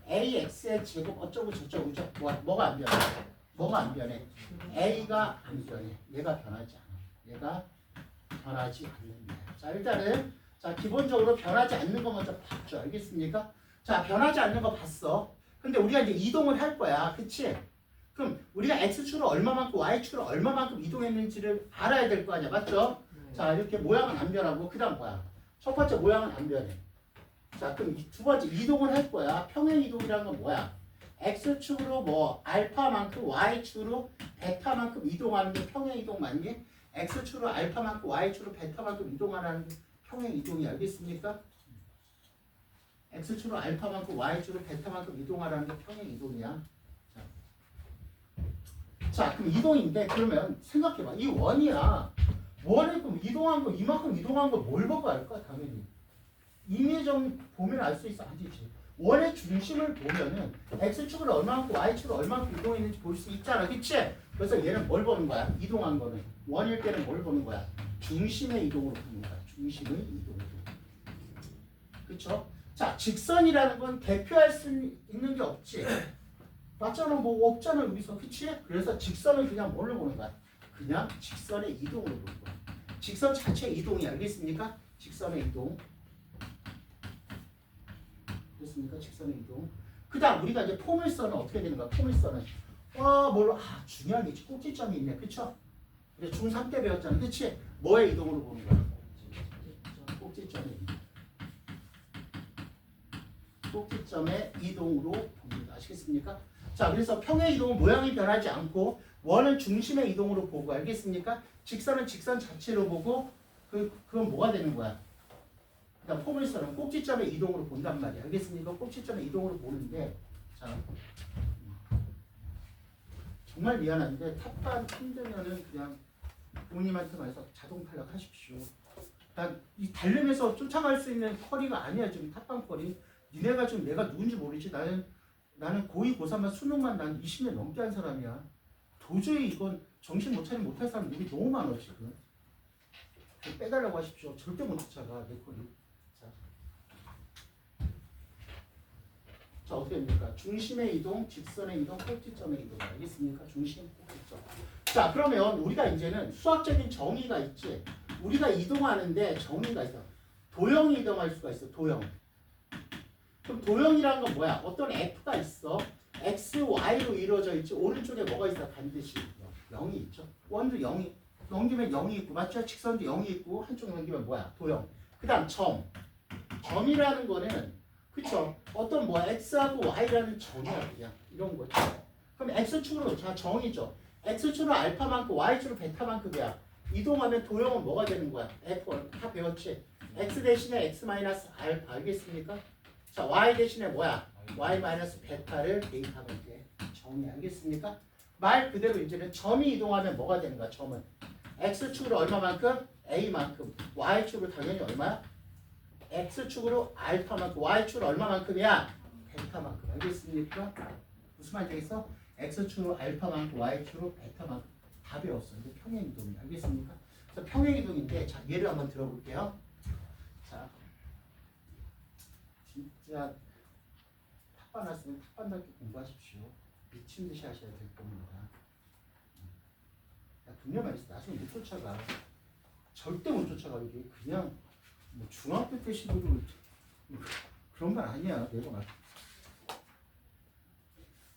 ax의 제곱 어쩌고 저쩌고죠. 뭐가 안 변해? 뭐가 안 변해? a가 안 변해. 얘가 변하지 않아. 얘가 변하지 않는다. 자, 일단은 자 기본적으로 변하지 않는 거 먼저 봤죠. 알겠습니까? 자, 변하지 않는 거 봤어. 근데 우리가 이제 이동을 할 거야. 그치? 그럼 우리가 x축으로 얼마만큼 y축으로 얼마만큼 이동했는지를 알아야 될 거 아니야. 맞죠? 자, 이렇게 모양은 안 변하고 그 다음 뭐야? 첫 번째 모양은 안 변해. 자, 그럼 두 번째 이동을 할 거야. 평행 이동이라는 건 뭐야? x축으로 뭐 알파만큼 y축으로 베타만큼 이동하는 게 평행 이동 맞니? x축으로 알파만큼 y축으로 베타만큼 이동하는 게 평행 이동이 알겠습니까? x축으로 알파만큼 y축으로 베타만큼 이동하라는 게 평행 이동이야. 자, 그럼 이동인데 그러면 생각해봐. 이 원이야. 원에 그럼 이동한 거 이만큼 이동한 거 뭘 보고 알까? 당연히 임의점 보면 알 수 있어. 아니지. 원의 중심을 보면은 x축으로 얼마만큼 y축으로 얼마만큼 이동했는지 볼 수 있잖아. 그치? 그래서 얘는 뭘 보는 거야? 이동한 거는 원일 때는 뭘 보는 거야? 중심의 이동으로 보는 거야. 중심의 이동으로. 그쵸? 자, 직선이라는 건 대표할 수 있는 게 없지. 맞잖아. 뭐 없잖아 여기서. 그치? 그래서 직선은 그냥 뭘로 보는 거야? 그냥 직선의 이동으로 보는 거야. 직선 자체의 이동이 알겠습니까? 직선의 이동. 됐습니까? 직선의 이동. 그 다음 우리가 이제 포물선은 어떻게 되는 거야? 포물선은 중요한 게 꼭지점이 있네. 그쵸? 우리 중3 때 배웠잖아. 그치? 뭐의 이동으로 보는 거야? 꼭지점의 이동. 꼭지점의 이동으로 봅니다. 아시겠습니까? 자, 그래서 평행 이동은 모양이 변하지 않고 원은 중심의 이동으로 보고 알겠습니까? 직선은 직선 자체로 보고 그건 뭐가 되는 거야? 그다음 포물선은 꼭지점의 이동으로 본단 말이야. 알겠습니까? 꼭지점의 이동으로 보는데 자 정말 미안한데 탑반 힘들면은 그냥 부모님한테 말해서 자동 탈락하십시오. 이 달림에서 쫓아갈 수 있는 커리가 아니야. 지금 탑반 커리. 니네가 지금 내가 누군지 모르지. 나는 고2, 고3만 수능만 난 20년 넘게 한 사람이야. 도저히 이건 정신 못 차리면 못할 사람 우리 너무 많아 지금. 빼달라고 하십시오. 절대 못 쫓아가 내 커리. 자, 어떻게 됩니까? 중심의 이동, 직선의 이동, 꼭지점의 이동. 알겠습니까? 중심, 꼭지점. 자, 그러면 우리가 이제는 수학적인 정의가 있지. 우리가 이동하는데 정의가 있어. 도형이 이동할 수가 있어. 도형. 그럼 도형이라는 건 뭐야? 어떤 F가 있어. X, Y로 이루어져 있지. 오른쪽에 뭐가 있어? 반드시 0이 있죠. 원도 0이 넘기면 0이 있고 맞죠? 직선도 0이 있고 한쪽 넘기면 뭐야? 도형. 그 다음 점. 점이라는 거는 그쵸? 어떤 뭐 x하고 y라는 점이야 그냥 이런 거죠. 그럼 x축으로 자 정이죠. x축으로 알파만큼 y축으로 베타만큼이야. 이동하면 도형은 뭐가 되는 거야? f1 다 배웠지? x 대신에 x 마이너스 알파 알겠습니까? 자 y 대신에 뭐야? y 마이너스 베타를 대입하면 돼. 정이 알겠습니까? 말 그대로 이제는 점이 이동하면 뭐가 되는 거야? 점은 x축으로 얼마만큼? a만큼. y축으로 당연히 얼마야? x축으로 알파만큼, y축으로 얼마만큼이야? 베타만큼. 알겠습니까? 무슨 말인지 알겠어? x축으로 알파만큼, y축으로 베타만큼. 다 배웠어. 이게 평행이동이야. 알겠습니까? 그래서 평행이동인데, 자, 예를 한번 들어볼게요. 자, 진짜 탑반 왔으면 탑반답게 공부하십시오. 미친 듯이 하셔야 될 겁니다. 야, 분명히 말했어. 나중에 못 쫓아가. 절대 못 쫓아가. 이게 그냥 뭐 중학교 때 시도도 그런 건 아니야. 내가 말.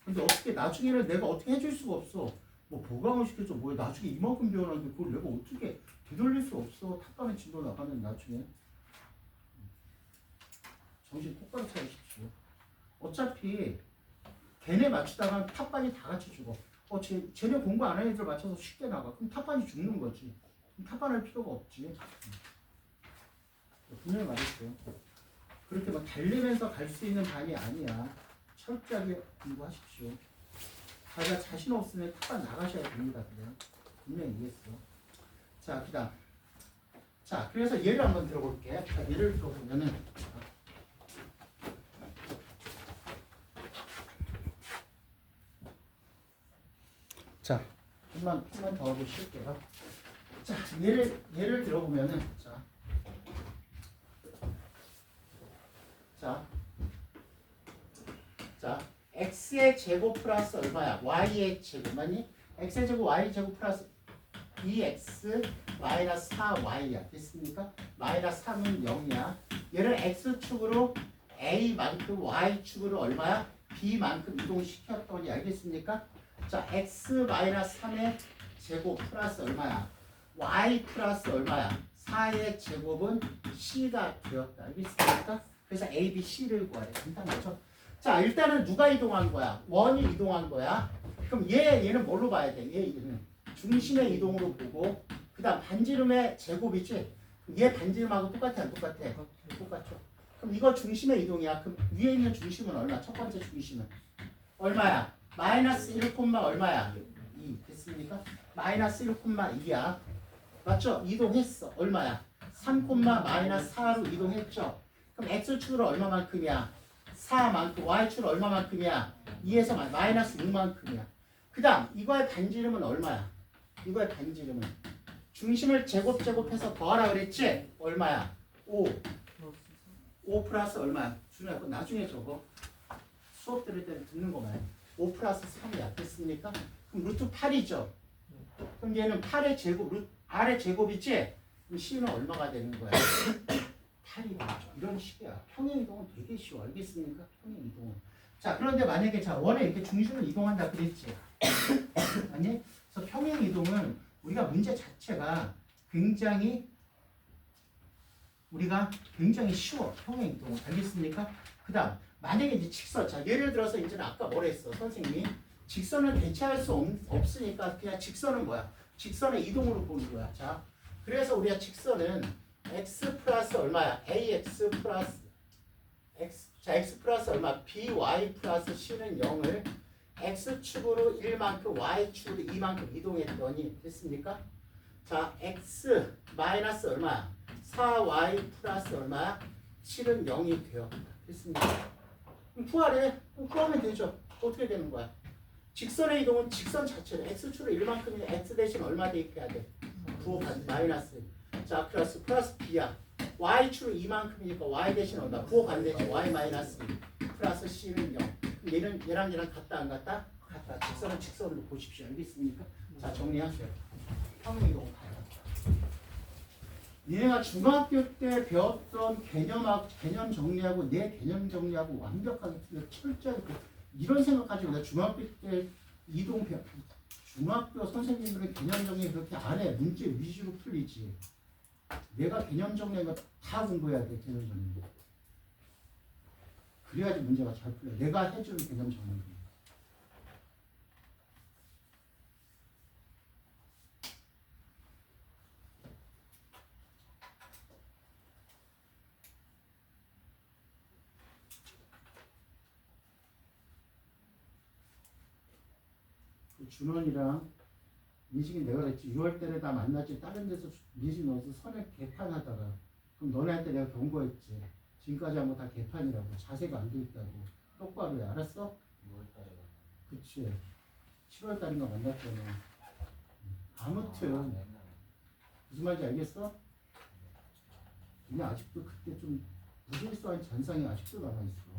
근데 어떻게 나중에는 내가 어떻게 해줄 수가 없어. 뭐 보강을 시켜줘. 뭐야 나중에 이만큼 배워놨는데 그걸 내가 어떻게 되돌릴 수 없어. 탑반에 진도 나가는 나중에. 정신 똑바로 차리십시오. 어차피 걔네 맞추다가 탑반이 다 같이 죽어. 쟤네 공부 안 하는 애들 맞춰서 쉽게 나가. 그럼 탑반이 죽는 거지. 그럼 탑반할 필요가 없지. 분명히 말했어요. 그렇게 막 달리면서 갈 수 있는 반이 아니야. 철저하게 공부하십시오. 자기가 자신 없으면 탑반 나가셔야 됩니다. 그냥 분명히 얘기했어. 자, 그다음. 자, 그래서 예를 한번 들어볼게. 자, 예를 들어보면은 자, 좀만 더 하고 쉴게요. 자, 예를 들어보면은 자, x의 제곱 플러스 얼마야? y의 제곱 맞니? x의 제곱 y 제곱 플러스 2x 마이너스 4y야. 됐습니까? 마이너스 3은 0이야. 얘를 x축으로 a만큼 y축으로 얼마야? b만큼 이동시켰더니 알겠습니까? 자, x 마이너스 3의 제곱 플러스 얼마야? y 플러스 얼마야? 4의 제곱은 c가 되었다. 알겠습니까? 그래서 a, b, c를 구하래. 간단하죠? 자, 일단은 누가 이동한 거야? 원이 이동한 거야. 그럼 얘는 뭘로 봐야 돼? 얘는 중심의 이동으로 보고, 그 다음 반지름의 제곱이지? 얘 반지름하고 똑같아, 안 똑같아? 똑같죠. 그럼 이거 중심의 이동이야. 그럼 위에 있는 중심은 얼마? 첫 번째 중심은 얼마야? 마이너스 1, 얼마야? 2. 됐습니까? 마이너스 1,2야. 맞죠? 이동했어. 얼마야? 3, 마이너스 4로 이동했죠. 그럼 x축으로 얼마만큼이야? 4만큼. y축으로 얼마만큼이야? 2에서 마이너스 6만큼이야. 그 다음 이거의 반지름은 얼마야? 이거의 반지름은 중심을 제곱해서 더하라 그랬지? 얼마야? 5. 5 플러스 얼마야? 준호야, 그거 나중에 적어. 수업 들을 때는 듣는 거만. 5 플러스 3이야. 됐습니까? 그럼 루트 8이죠. 그럼 얘는 8의 제곱, R의 제곱이지? 그럼 C는 얼마가 되는 거야? 8이 되죠. 이런 식이야. 평행이동은 되게 쉬워. 알겠습니까? 평행이동은. 자, 그런데 만약에 원에 이렇게 중심을 이동한다 그랬지? 아니? 그래서 평행이동은 우리가 문제 자체가 굉장히 쉬워. 평행이동. 알겠습니까? 그 다음, 만약에 이제 직선. 자, 예를 들어서 이제는 아까 뭐라 했어? 선생님이. 직선을 대체할 수 없으니까 그냥 직선은 뭐야? 직선의 이동으로 보는 거야. 자, 그래서 우리가 직선은 x 플러스 얼마야? ax 플러스 x 플러스 얼마? by 플러스 c는 0을 x축으로 1만큼 y축으로 2만큼 이동했더니 됐습니까? 자, x 마이너스 얼마야? 4y 플러스 얼마야? 7은 0이 되었다. 됐습니까? 그럼 구하래. 그럼 구하면 되죠. 어떻게 되는 거야? 직선의 이동은 직선 자체로 x축으로 1만큼이면 x 대신 얼마 대입해야 돼? 9 마이너스. 자, 플러스 b야. y축으로 2만큼이니까 y 대신 얼마? 9 반대지. y 마이너스 플러스 c는 0. 얘랑 같다 안 같다? 같다. 직선은 직선으로 보십시오. 알겠습니까? 자, 정리하세요. 평행이동 가요. 니네가 중학교 때 배웠던 개념 정리하고 내 개념 정리하고 완벽하게 철저하게 이런 생각하지 마. 중학교 때 중학교 선생님들은 개념 정리 그렇게 안 해. 문제 위주로 풀리지. 내가 개념 정리한 거 다 공부해야 돼. 개념 정리. 그래야지 문제가 잘 풀려. 내가 해주는 개념 정리. 준원이랑 민식이 내가 그랬지 6월 달에 다 만났지 다른 데서 민식 넣어서 선에 개판하다가 그럼 너네한테 내가 경고했지 지금까지 한 거 다 개판이라고 자세가 안 돼 있다고 똑바로 해 알았어? 6월 달에 그치 7월 달인가 만났잖아 아무튼 무슨 말인지 알겠어? 근데 아직도 그때 좀 무질서한 잔상이 아직도 남아있어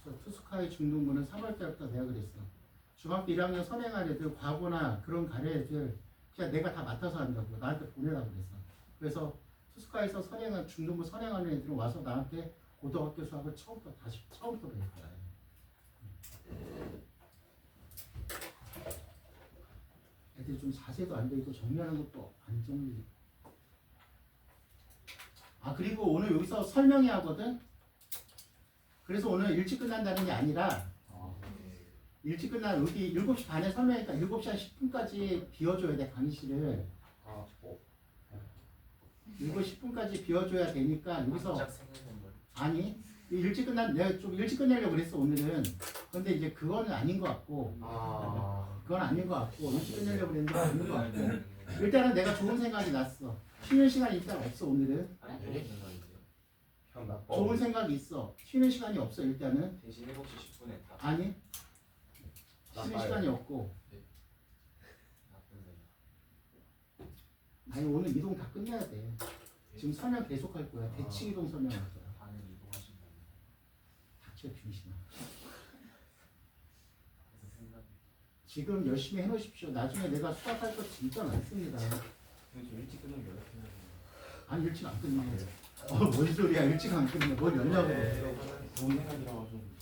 그래서 투스카이 중등부는 3월 달부터 내가 그랬어. 중학교 1학년 선행할 애들, 과거나 그런 가려 애들 그냥 내가 다 맡아서 한다고 나한테 보내라고 그랬어. 그래서 투스카에서 선행한 중등부 선행하는 애들은 와서 나한테 고등학교 수학을 처음부터 배울 거야. 애들이 좀 자세도 안 돼 있고 정리하는 것도 안 정리. 아 그리고 오늘 여기서 설명회 하거든. 그래서 오늘 일찍 끝난다는 게 아니라 일찍 끝나면 여기 7시 반에 설명하니까 7시 한 10분까지 비워줘야 돼 강의실을. 7시 10분까지 비워줘야 되니까 여기서 아니 일찍 끝난 내가 좀 일찍 끝내려고 그랬어 오늘은. 근데 이제 그거는 아닌 것 같고 그건 아닌 것 같고 일찍 끝내려고 그랬는데 아닌 것 같고 일단은 내가 좋은 생각이 났어. 쉬는 시간이 일단 없어 오늘은. 좋은 생각이 있어. 쉬는 시간이 없어 일단은. 대신 7시 10분에 다 아니 쉬는 시간이 없고. 나쁜 생각. 아니 오늘 이동 다 끝내야 돼. 지금 설명 계속 할 거야. 대치 이동 설명할 거야. 반을 이동하신다는 닥쳐 병신아. 그래서 생각이 지금 열심히 해놓으십시오. 나중에 내가 수학할 거 진짜 많습니다. 좀 일찍 끝나면 연락해야 아니 일찍 안 끝나. 뭔 소리야 일찍 안 끝나. 뭘 연락을 해. 좋은 생각이라고 좀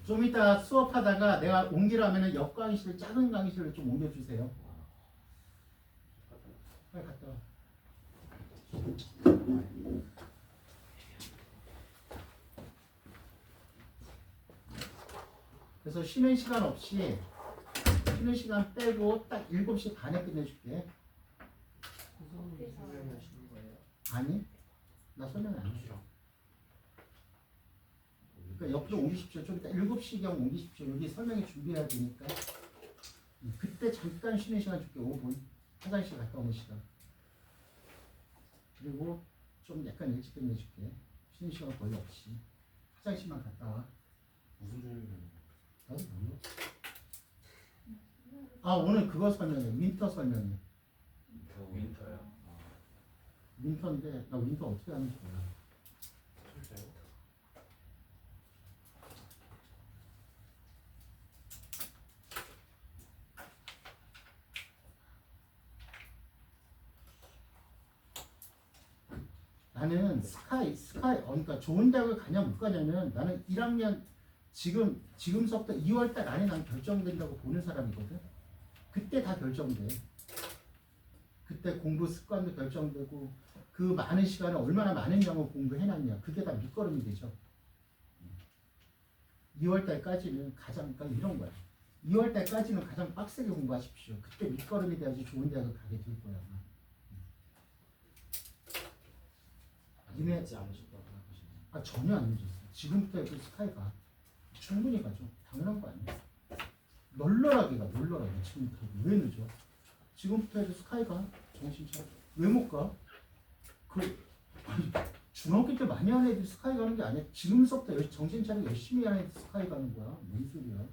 좀 이따 수업하다가 내가 옮기라면은 옆 강의실 작은 강의실로 좀 옮겨주세요. 빨리 갔다 와. 그래서 쉬는 시간 없이 쉬는 시간 빼고 딱 7시 반에 끝내줄게. 구성이 설명하시는 거예요. 아니? 나 설명 안 해. 그러니까 옆으로 옮기십시오. 좀 이따 7시경 옮기십시오. 여기 설명이 준비해야 되니까. 그때 잠깐 쉬는 시간 줄게. 5분. 화장실 갔다 오는 시간. 그리고 좀 약간 일찍 끝내줄게. 쉬는 시간 거의 없이. 화장실만 갔다 와. 무슨 조용이야? 나도 몰라. 아 오늘 그거 설명해. 윈터 설명해. 윈터요. 윈터인데 나 윈터 어떻게 하는지 몰라. 진짜요? 나는 그러니까 좋은 대학을 가냐 못 가냐면 나는 1학년 지금서부터 2월달 안에 난 결정된다고 보는 사람이거든. 그때 다 결정돼. 그때 공부 습관도 결정되고 그 많은 시간을 얼마나 많은 영어 공부해놨냐 그게 다 밑거름이 되죠. 2월달까지는 가장 그러니까 이런 거야. 2월달까지는 가장 빡세게 공부하십시오. 그때 밑거름이 돼야지 좋은 대학을 가게 될 거야. 니네 하지 않으셨다고 생각하시나요? 전혀 안 늦었어. 지금부터 그 스카이가 충분히 가죠. 당연한 거 아니야. 널널하게 가. 널널하게 지금부터. 왜 늦어? 지금부터 해도 스카이가 정신 차려. 왜 못 가? 아니, 중학교 때 많이 하는 애들이 스카이 가는 게 아니야. 지금부터 정신 차리고 열심히 하는 애들 스카이 가는 거야. 뭔 소리야?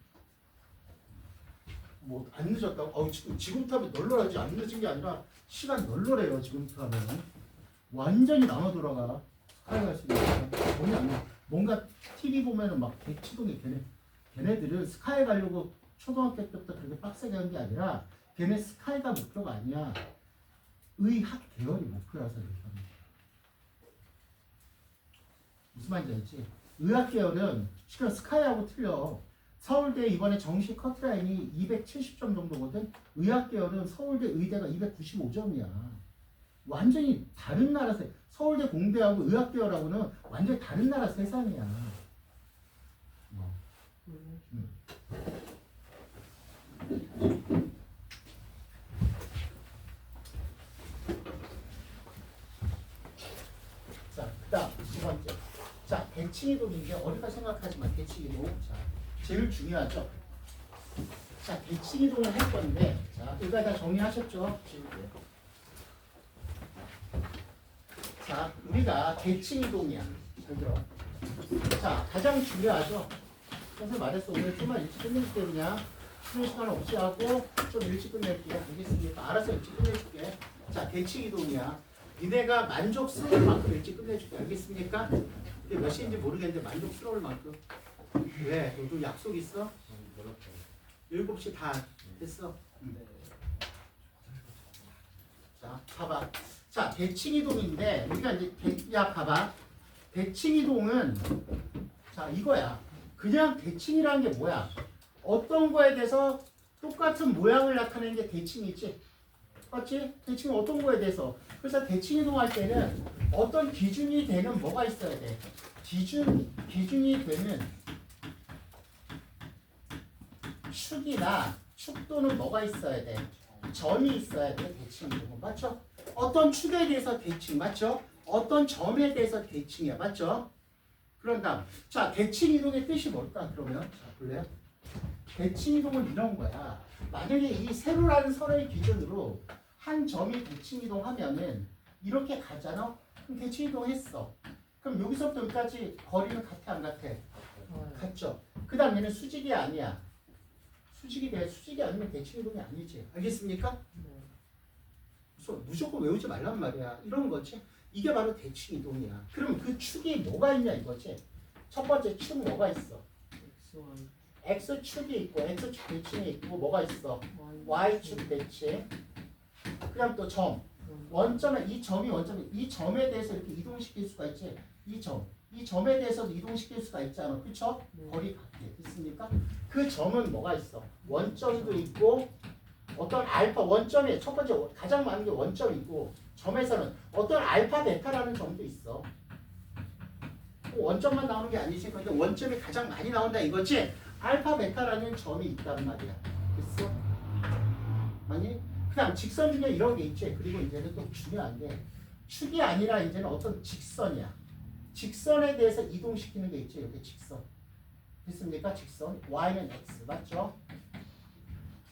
뭐 안 늦었다고? 지금부터 하면 널널하지. 안 늦은 게 아니라 시간 널널해요. 지금부터 하면. 완전히 남아 돌아가. 스카이 갈 수 있는 뭔가 TV 보면은 막 대치동에 걔네들은 스카이 가려고 초등학교 때부터 그렇게 빡세게 한 게 아니라 걔네 스카이가 목표가 아니야. 의학 계열이 목표라서 이렇게 하는 거야. 무슨 말인지 알지? 의학 계열은 실은 스카이하고 틀려. 서울대 이번에 정시 커트라인이 270점 정도거든. 의학 계열은 서울대 의대가 295점이야. 완전히 다른 나라 서울대 공대하고 의학계열하고는 완전히 다른 나라 세상이야. 자, 그다음 두 번째. 자, 대칭이동인데 어디가 생각하지 마. 대칭이동. 자, 제일 중요하죠. 자, 대칭이동을 할 건데, 자, 이거 다 정리하셨죠? 지금. 자, 우리가 대칭이동이야. 잘 들어. 자, 가장 중요하죠. 선생님 말했어. 오늘 좀만 일찍 끝낼게 그냥. 쉬는 시간 없이 하고 좀 일찍 끝낼게. 알겠습니까? 알아서 일찍 끝내줄게. 자, 대칭이동이야. 니네가 만족스러울 만큼 일찍 끝내줄게. 알겠습니까? 근데 몇 시인지 모르겠는데 만족스러울 만큼. 왜? 너도 약속 있어? 연락처. 7시 다 됐어. 자, 봐봐. 자, 대칭이동인데 우리가 이제 야 봐봐. 대칭이동은 자 이거야. 그냥 대칭이라는 게 뭐야? 어떤 거에 대해서 똑같은 모양을 나타내는 게 대칭이지. 맞지? 대칭은 어떤 거에 대해서. 그래서 대칭이동할 때는 어떤 기준이 되는 뭐가 있어야 돼. 기준이 되는 축이나 축 또는 뭐가 있어야 돼. 점이 있어야 돼. 대칭이동은 맞죠? 어떤 축에 대해서 대칭 맞죠? 어떤 점에 대해서 대칭이야 맞죠? 그런 다음 자 대칭이동의 뜻이 뭘까 그러면 자 볼래요? 대칭이동은 이런 거야. 만약에 이 세로라는 선의 기준으로 한 점이 대칭이동하면은 이렇게 가잖아? 그럼 대칭이동했어. 그럼 여기서부터 여기까지 거리는 같아 안 같아? 같죠? 그 다음 얘는 수직이 아니야. 수직이 아니면 대칭이동이 아니지. 알겠습니까? 그래서 무조건 외우지 말란 말이야. 이런 거지. 이게 바로 대칭이동이야. 그럼 그 축이 뭐가 있냐 이거지. 첫 번째 축 뭐가 있어? X축이 있고 X축 대칭이 있고 뭐가 있어? Y축 대칭. 그다음 또 점. 원점에 이 점이 원점에 이 점에 대해서 이렇게 이동시킬 수가 있지. 이 점에 대해서도 이동시킬 수가 있잖아. 그쵸? 거리 같게 됐습니까? 그 점은 뭐가 있어? 원점도 있고 어떤 알파 원점에 첫 번째 가장 많은 게 원점이고 점에서는 어떤 알파 베타라는 점도 있어. 원점만 나오는 게 아니지. 근데 원점이 가장 많이 나온다 이거지. 알파 베타라는 점이 있단 말이야. 됐어? 아니? 그다음 직선 중에 이런 게 있지. 그리고 이제는 또 중요한 게 축이 아니라 이제는 어떤 직선이야. 직선에 대해서 이동시키는 게 있죠. 이렇게 직선. 됐습니까? 직선. y는 x 맞죠?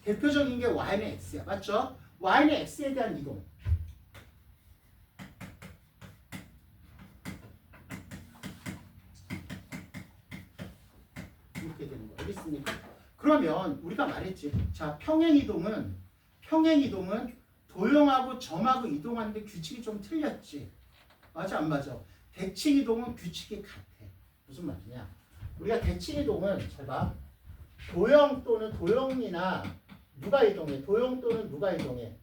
대표적인 게 y는 x야. 맞죠? y는 x에 대한 이동. 이렇게 되는 거 알겠습니까? 그러면 우리가 말했지. 자, 평행이동은 도형하고 점하고 이동하는데 규칙이 좀 틀렸지. 맞아 안 맞아? 대칭이동은 규칙이 같아. 무슨 말이냐? 우리가 대칭이동은 잘 봐. 도형 또는 도형이나 누가 이동해? 도형 또는 누가 이동해?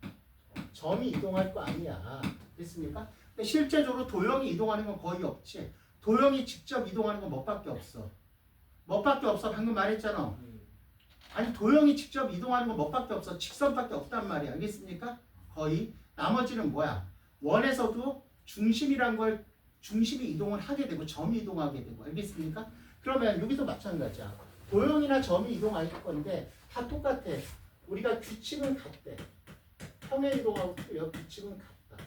점이 이동할 거 아니야. 됐습니까? 근데 실제적으로 도형이 이동하는 건 거의 없지. 도형이 직접 이동하는 건 뭐밖에 없어? 뭐밖에 없어? 방금 말했잖아. 아니 도형이 직접 이동하는 건 뭐밖에 없어? 직선밖에 없단 말이야. 알겠습니까? 거의. 나머지는 뭐야? 원에서도 중심이 이동을 하게 되고 점이 이동하게 되고. 알겠습니까? 그러면 여기도 마찬가지야. 도형이나 점이 이동할 건데 다 똑같아. 우리가 규칙은 같대. 평행 이동하고 규칙은 같다.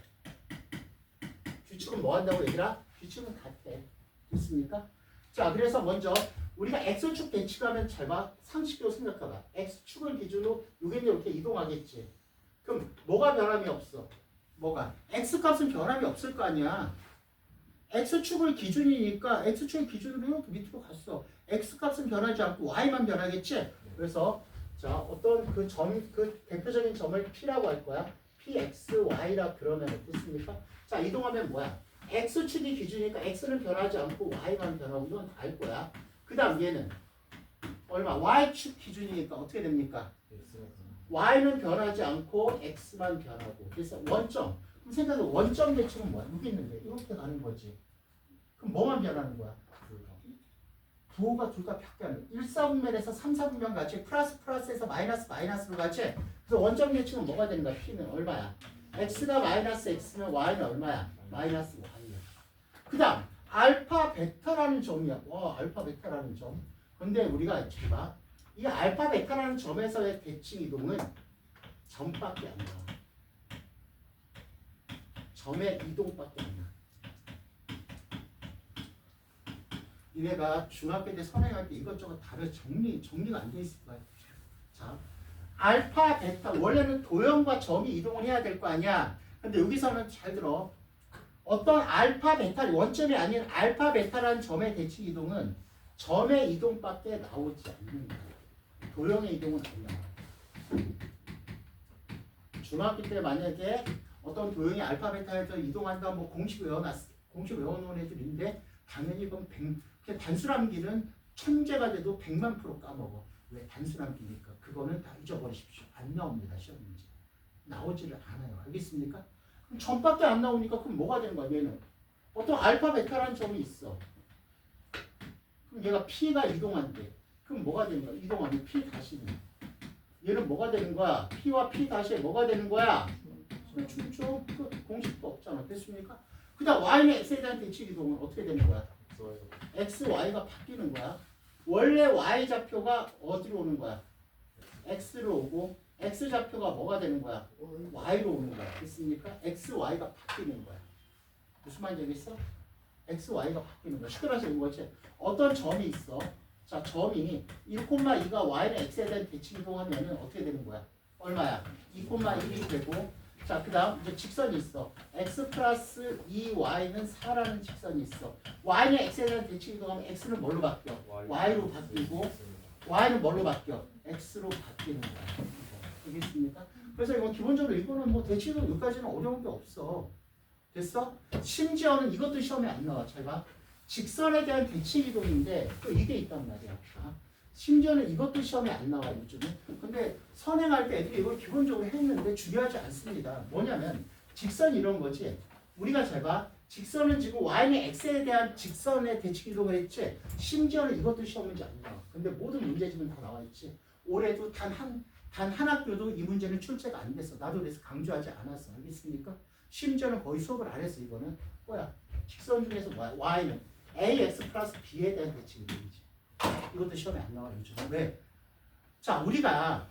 규칙은 뭐 한다고 얘들아? 규칙은 같아. 됐습니까? 자, 그래서 먼저 우리가 X축 대칭하면 잘 봐. 상식적으로 생각해봐. X축을 기준으로 여기는 이렇게 이동하겠지. 그럼 뭐가 변함이 없어? 뭐가? X값은 변함이 없을 거 아니야. X축을 기준이니까 X축을 기준으로 이렇게 밑으로 갔어. X값은 변하지 않고 Y만 변하겠지? 그래서 자 어떤 그 대표적인 점을 P라고 할 거야. PXY라 그러면 됐습니까? 자 이동하면 뭐야? X축이 기준이니까 X는 변하지 않고 Y만 변하고 이건 다 알 거야. 그 다음 얘는 얼마? Y축 기준이니까 어떻게 됩니까? Y는 변하지 않고 X만 변하고. 그래서 원점. 그럼 생각해 원점 대칭은 뭐야? 여기 있는데 이렇게 가는 거지. 그럼 뭐만 변하는 거야? 부호가 둘 다 바뀌는 1사분면에서 3사분면 같이 플러스에서 마이너스로 같이. 그래서 원점 대칭은 뭐가 되는 거야? P는 얼마야? X가 마이너스 X면 Y는 얼마야? 마이너스 Y야. 그 다음 알파 베타라는 점이야. 와 알파 베타라는 점. 근데 우리가 잘 봐. 이 알파 베타라는 점에서의 대칭 이동은 점밖에 안 나와. 점의 이동밖에 안 나와. 얘네가 중학교 때 선행할 때 이것저것 다른 정리가 안 돼 있을 거야. 자, 알파 베타 원래는 도형과 점이 이동을 해야 될 거 아니야. 근데 여기서는 잘 들어. 어떤 알파 베타 원점이 아닌 알파 베타라는 점의 대칭 이동은 점의 이동밖에 나오지 않는 거야. 도형의 이동은 안 나와. 중학교 때 만약에 어떤 도형이 알파 베타에서 이동한다 뭐 공식 외워놓은 애들인데 당연히 그건 단순함기는 천재가 돼도 100만% 까먹어. 왜? 단순함기니까. 그거는 다 잊어버리십시오. 안 나옵니다. 시험 문제. 나오지를 않아요. 알겠습니까? 그럼 점밖에 안 나오니까 그럼 뭐가 되는 거야? 얘는 어떤 알파 베타라는 점이 있어. 그럼 얘가 P가 이동한대. 그럼 뭐가 되는 거야? 이동하면 P 다시는. 얘는 뭐가 되는 거야? P와 P 다시에 뭐가 되는 거야? 춤추 공식도 없잖아. 됐습니까? 그 다음 Y는 X에 대한 대칭 이동은 어떻게 되는 거야? X, Y가 바뀌는 거야. 원래 Y 좌표가 어디로 오는 거야? X로 오고 X 좌표가 뭐가 되는 거야? Y로 오는 거야. 됐습니까? X, Y가 바뀌는 거야. 무슨 말인지 알겠어? X, Y가 바뀌는 거야. 시끄러워서 이런 거지. 어떤 점이 있어. 자, 점이 1,2가 Y는 X에 대한 대칭 이동하면 어떻게 되는 거야? 얼마야? 2,1이 되고 자, 그 다음 이제 직선이 있어. x 플러스 2y는 4라는 직선이 있어. y는 x에 대한 대칭 이동하면 x는 뭘로 바뀌어? y로 바뀌고 y는 뭘로 바뀌어? x로 바뀌는 거야. 알겠습니까? 그래서 이건 기본적으로 이거는 뭐 대칭 이동 여기까지는 어려운 게 없어. 됐어? 심지어는 이것도 시험에 안 나와. 잘 봐. 직선에 대한 대칭 이동인데 또 이게 있단 말이야. 심지어는 이것도 시험에 안 나와 요즘에. 근데 선행할 때 애들이 이걸 기본적으로 했는데 중요하지 않습니다. 뭐냐면 직선 이런 거지. 우리가 잘 봐. 직선은 지금 y는 x에 대한 직선의 대칭 이동을 했지. 심지어는 이것도 시험 문제 안 나와. 근데 모든 문제집은 다 나와 있지. 올해도 단 한 학교도 이 문제는 출제가 안 됐어. 나도 그래서 강조하지 않았어. 알겠습니까? 심지어는 거의 수업을 안 했어. 이거는 뭐야? 직선 중에서 뭐야? y는 ax 플러스 b에 대한 대칭 이동이지. 이것도 시험에 안 나와요. 요즘. 왜? 자, 우리가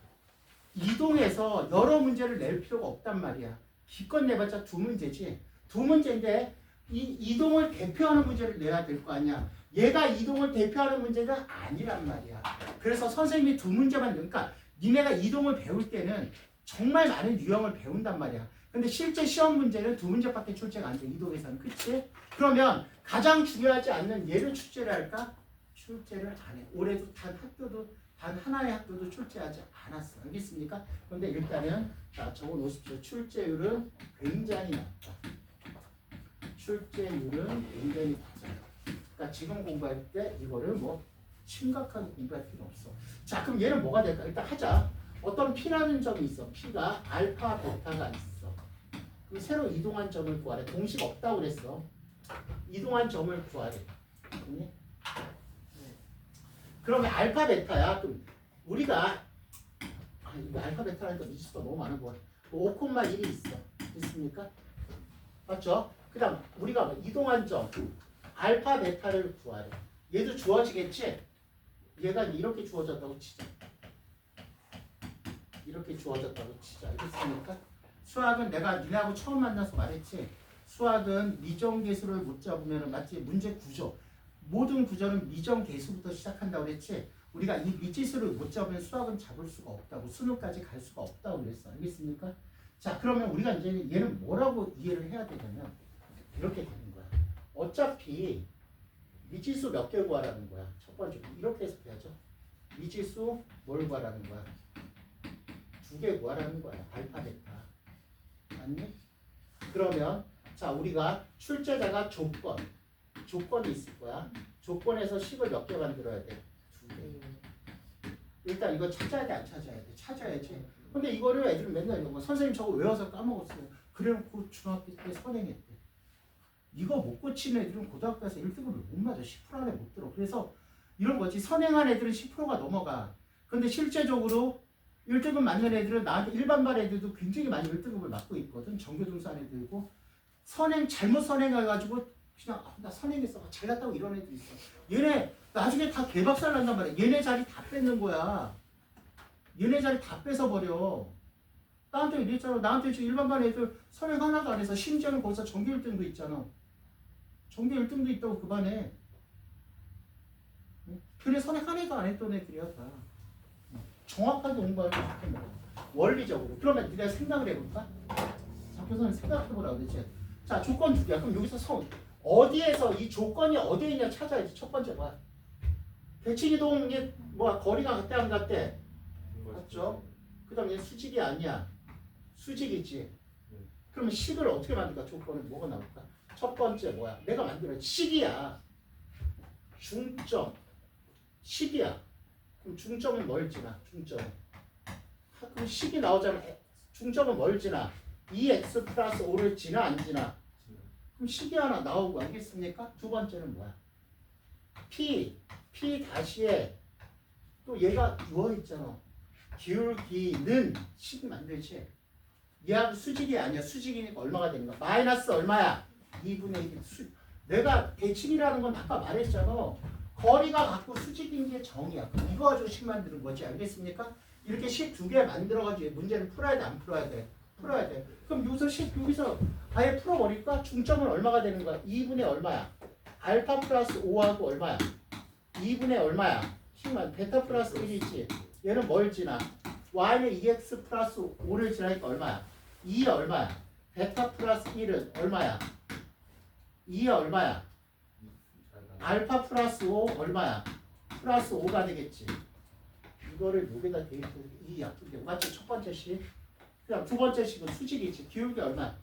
이동해서 여러 문제를 낼 필요가 없단 말이야. 기껏 내봤자 두 문제지. 두 문제인데 이 이동을 대표하는 문제를 내야 될 거 아니야. 얘가 이동을 대표하는 문제가 아니란 말이야. 그래서 선생님이 두 문제만 그러니까 니네가 이동을 배울 때는 정말 많은 유형을 배운단 말이야. 근데 실제 시험 문제는 두 문제밖에 출제가 안 돼. 이동에서는. 그치? 그러면 가장 중요하지 않는 얘를 출제를 할까? 출제를 안 해. 올해도 단 하나의 학교도 출제하지 않았어. 알겠습니까? 그런데 일단은 자, 적어 놓으십시오. 출제율은 굉장히 낮다. 출제율은 굉장히 낮아요. 그러니까 지금 공부할 때 이거를 뭐 심각하게 공부할 필요 없어. 자, 그럼 얘는 뭐가 될까? 일단 하자. 어떤 P라는 점이 있어. P가 알파, 베타가 있어. 그럼 새로 이동한 점을 구하래. 공식 없다고 그랬어. 이동한 점을 구하래. 그러면 알파 베타야. 그럼 우리가 이거 알파 베타라니까 미지수가 너무 많은 거야. 5,1이 있어. 있습니까? 맞죠? 그다음 우리가 이동한 점 알파 베타를 구하래. 얘도 주어지겠지? 얘가 이렇게 주어졌다고 치자. 이렇게 주어졌다고 치자. 알겠습니까? 수학은 내가 니네하고 처음 만나서 말했지. 수학은 미정계수를 못 잡으면 맞지? 문제 구조. 모든 구조는 미정계수부터 시작한다고 그랬지. 우리가 이 미지수를 못 잡으면 수학은 잡을 수가 없다고. 수능까지 갈 수가 없다고 그랬어. 알겠습니까? 자, 그러면 우리가 이제 얘는 뭐라고 이해를 해야 되냐면 이렇게 되는 거야. 어차피 미지수 몇 개 구하라는 거야. 첫 번째 이렇게 해석해야죠. 미지수 뭘 구하라는 거야? 2개 구하라는 거야. 알파 베타. 맞니? 그러면 자, 우리가 출제자가 조건이 있을 거야. 조건에서 식을 몇 개 만들어야 돼? 2개. 일단 이거 찾아야 돼, 안 찾아야 돼? 찾아야지. 근데 이거를 애들은 맨날 이거 선생님 저거 외워서 까먹었어요. 그래놓고 중학교 때 선행했대. 이거 못 고치는 애들은 고등학교 가서 1등급을 못 맞아. 10% 안에 못 들어. 그래서 이런 거지. 선행한 애들은 10%가 넘어가. 근데 실제적으로 1등급 맞는 애들은 나한테 일반반 애들도 굉장히 많이 1등급을 맞고 있거든. 전교등산 애들고 잘못 선행해가지고 그냥 나 선행했어. 잘났다고 이런 애들 있어. 얘네 나중에 다 개박살 난단 말이야. 얘네 자리 다 뺏는 거야. 얘네 자리 다 뺏어버려. 나한테 이랬잖아. 나한테 지금 일반반 애들 선행 하나도 안 해서 심지어는 거기서 전교 1등도 있잖아. 전교 1등도 있다고 그 반에. 그래 선행 한 해도 안 했던 애들이야 다. 정확하게 공부하는 게 좋겠네. 원리적으로. 그러면 네가 생각을 해볼까? 교수님 생각해보라고 그랬지. 자, 조건 2개야. 그럼 여기서 어디에서 이 조건이 어디에 있냐 찾아야지. 첫 번째 뭐야? 대칭이동이 뭐야? 거리가 같대 안 같대? 맞죠? 그 다음에 수직이 아니야. 수직이지. 그러면 식을 어떻게 만들까? 조건은 뭐가 나올까? 첫 번째 뭐야? 내가 만들어 식이야. 중점 10이야. 그럼 중점은 뭘 지나? 중점은. 그럼 10이 나오잖아. 중점은 뭘 지나? 2x 플러스 5를 지나 안 지나? 그럼 10이 하나 나오고 알겠습니까? 두 번째는 뭐야? P 다시에 또 얘가 누워있잖아. 기울기는 10이 만들지. 얘하고 수직이 아니야. 수직이니까 얼마가 되는 거야? 마이너스 얼마야? 2분의 1. 내가 대칭이라는 건 아까 말했잖아. 거리가 갖고 수직인 게 정이야. 이거 가지고 식 만드는 거지. 알겠습니까? 이렇게 식 두 개 만들어가지고 문제를 풀어야 돼? 안 풀어야 돼? 풀어야 돼. 그럼 여기서 아예 풀어버릴까? 중점은 얼마가 되는 거야? 2분의 얼마야? 알파 플러스 5하고 얼마야? 2분의 얼마야? 식만 베타 플러스 1이지. 얘는 뭘 지나? y는 2x 플러스 5를 지나니까 얼마야? 2 얼마야? 베타 플러스 1은 얼마야? 2 얼마야? 알파 플러스 5 얼마야? 플러스 5가 되겠지. 이거를 여기다 대입해서 이 약분계 맞지? 첫 번째 식. 그다음 두 번째 식은 수직이지. 기울기 얼마야?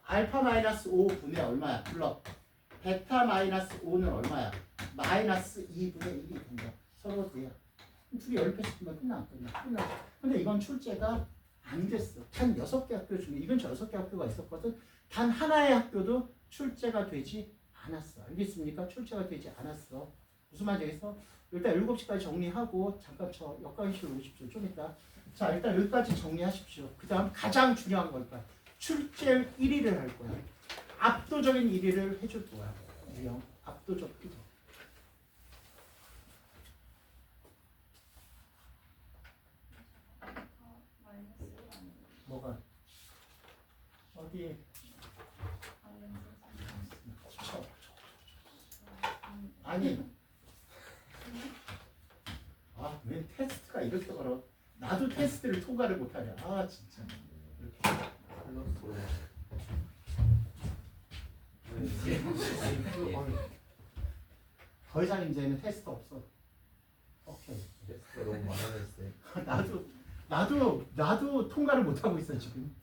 알파 마이너스 5분의 얼마야? 불러. 베타 마이너스 5는 얼마야? 마이너스 2분의 1이 된다. 서로 돼요. 둘이 연립했으면 끝나. 근데 이건 출제가 안 됐어. 단 6개 학교 중에 이건 저 6개 학교가 있었거든. 단 하나의 학교도 출제가 되지 않았어. 알겠습니까? 출제가 되지 않았어. 무슨 말인지 알겠어? 일단 7시까지 정리하고 잠깐 저 역강의실로 오십시오. 좀 이따. 자, 일단 여기까지 정리하십시오. 그 다음 가장 중요한 거니까 출제 1위를 할 거야. 압도적인 1위를 해줄 거야. 유형. 압도적 1위. 뭐가? 어디? 아니. 아, 왜 테스트가 이렇게 걸어? 나도 테스트를 통과를 못하냐? 아, 진짜. 더 이상 이제는 테스트 없어. 오케이. 테스트가 너무 많아졌어요. 나도 통과를 못하고 있어 지금.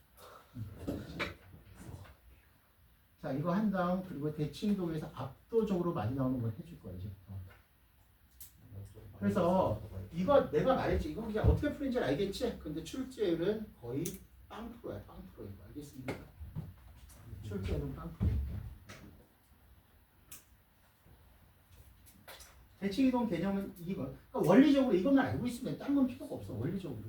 자, 이거 한 다음 그리고 대칭동에서 압도적으로 많이 나오는 걸 해줄 거야 이제부터. 그래서 이거 내가 말했지. 이거 그냥 어떻게 풀는지 알겠지? 근데 출제율은 거의 빵프로야. 빵프로인 거 알겠습니까? 출제율은 빵프로니까. 대칭이동 개념은 이거. 그러니까 원리적으로 이것만 알고 있으면 딴 건 필요가 없어. 원리적으로.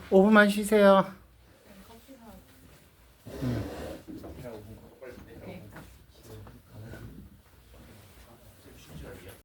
5분만 쉬세요.